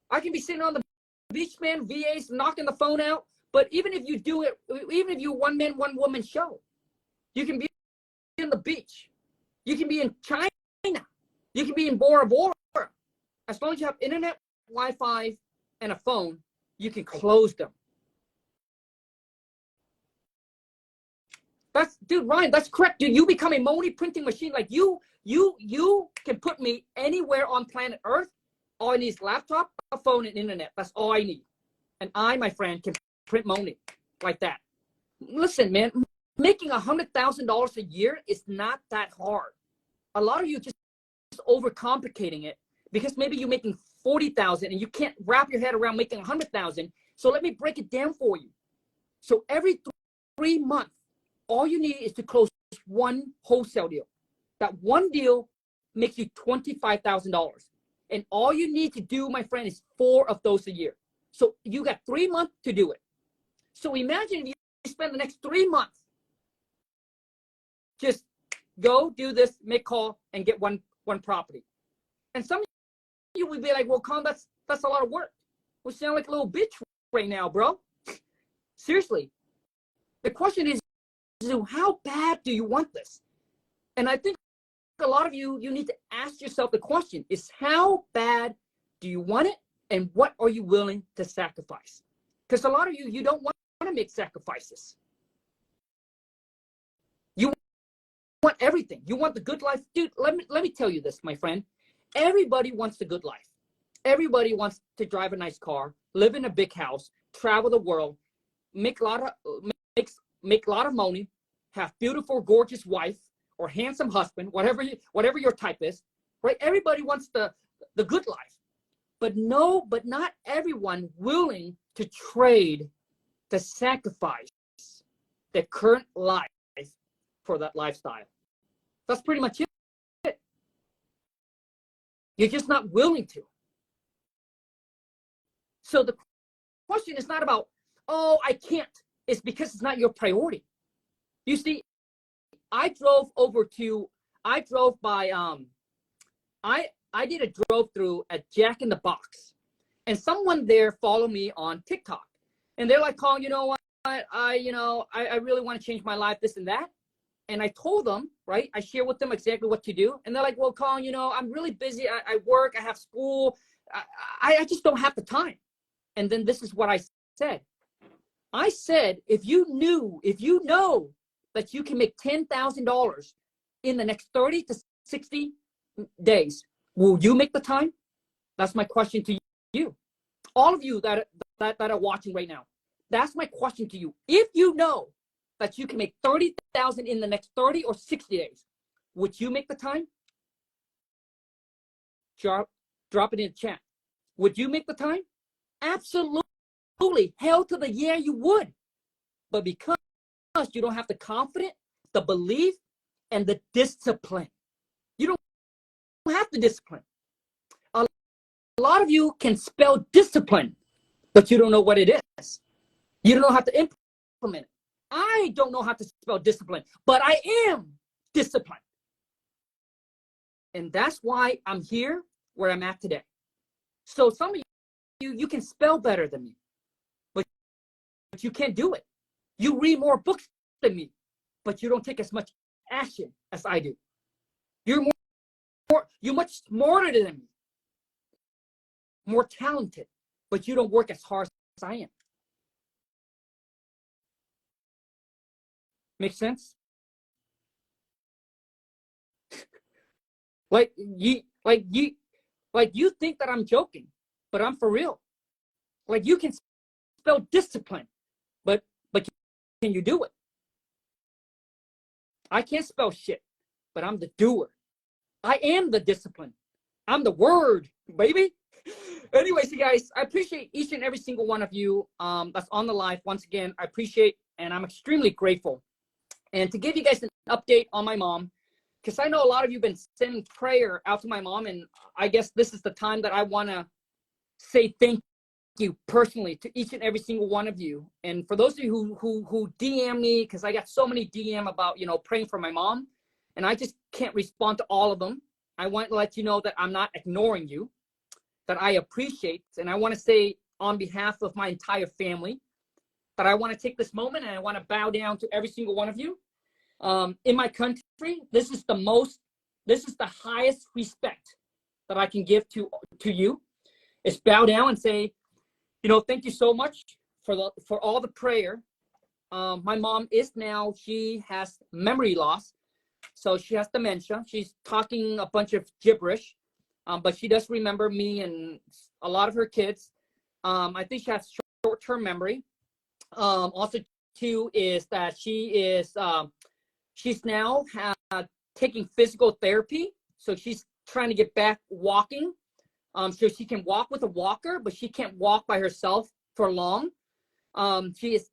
I can be sitting on the beach, man, VAs knocking the phone out. But even if you do it, even if you one man, one woman show, you can be in the beach. You can be in China. You can be in Bora Bora. As long as you have internet, Wi-Fi, and a phone, you can close them. Dude, Ryan, that's correct, dude. You become a money printing machine. Like you can put me anywhere on planet Earth. All I need is laptop, a phone, and internet. That's all I need. And I, my friend, can print money like that. Listen, man, making $100,000 a year is not that hard. A lot of you just overcomplicating it because maybe you're making 40,000 and you can't wrap your head around making 100,000. So let me break it down for you. So every 3 months, all you need is to close one wholesale deal. That one deal makes you $25,000. And all you need to do, my friend, is 4 of those a year. So you got 3 months to do it. So imagine if you spend the next 3 months, just go do this, make call, and get one property. And some of you would be like, well, Con, that's a lot of work. We sound like a little bitch right now, bro. Seriously. The question is, how bad do you want this? And I think a lot of you need to ask yourself the question is, how bad do you want it? And what are you willing to sacrifice? Because a lot of you don't want to make sacrifices. You want everything. You want the good life. Dude, let me tell you this, my friend. Everybody wants the good life. Everybody wants to drive a nice car, live in a big house, travel the world, make a lot of money, have beautiful, gorgeous wife or handsome husband, whatever your type is, right? Everybody wants the good life. But not everyone willing to trade, to sacrifice their current life for that lifestyle. That's pretty much it. You're just not willing to. So the question is not about, oh, I can't. It's because it's not your priority. You see, I did a drove through at Jack in the Box, and someone there followed me on TikTok, and they're like, Colin, you know what? I really want to change my life, this and that. And I told them, right? I share with them exactly what to do. And they're like, well, Colin, I'm really busy. I work, I have school. I just don't have the time. And then this is what I said. I said, if you know that you can make $10,000 in the next 30 to 60 days, will you make the time? That's my question to you. All of you that are watching right now, that's my question to you. If you know that you can make $30,000 in the next 30 or 60 days, would you make the time? Drop it in the chat. Would you make the time? Absolutely. Hell to the yeah, you would. But because you don't have the confidence, the belief, and the discipline. You don't have the discipline. A lot of you can spell discipline, but you don't know what it is. You don't know how to implement it. I don't know how to spell discipline, but I am disciplined. And that's why I'm here where I'm at today. So some of you can spell better than me, but you can't do it. You read more books than me. but you don't take as much action as I do. You're you're much smarter than me, more talented, but you don't work as hard as I am. Make sense? Like you think that I'm joking, but I'm for real. Like you can spell discipline, but can you do it? I can't spell shit, but I'm the doer. I am the discipline. I'm the word, baby. Anyways, you guys, I appreciate each and every single one of you that's on the live. Once again, I appreciate and I'm extremely grateful. And to give you guys an update on my mom, because I know a lot of you have been sending prayer out to my mom, and I guess this is the time that I want to say thank you personally to each and every single one of you. And for those of you who DM me, because I got so many DM about, you know, praying for my mom, and I just can't respond to all of them. I want to let you know that I'm not ignoring you, that I appreciate, and I want to say on behalf of my entire family that I want to take this moment and I want to bow down to every single one of you. In my country, this is the highest respect that I can give to you, is bow down and say, you know, thank you so much for all the prayer. My mom she has memory loss, so she has dementia. She's talking a bunch of gibberish, but she does remember me and a lot of her kids. I think she has short-term memory. Also, too, is that she's now taking physical therapy, so she's trying to get back walking. So she can walk with a walker, but she can't walk by herself for long. She is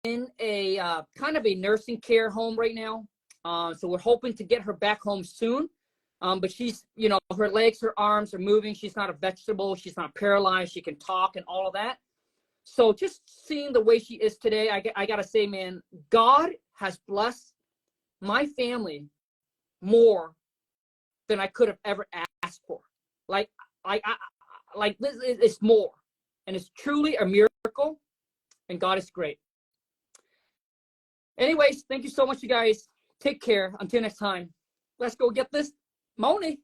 in a kind of a nursing care home right now. So we're hoping to get her back home soon. But she's, you know, her legs, her arms are moving. She's not a vegetable. She's not paralyzed. She can talk and all of that. So just seeing the way she is today, I got to say, man, God has blessed my family more than I could have ever asked for. Like this is more, and it's truly a miracle, and God is great. Anyways, thank you so much, you guys. Take care. Until next time, let's go get this money.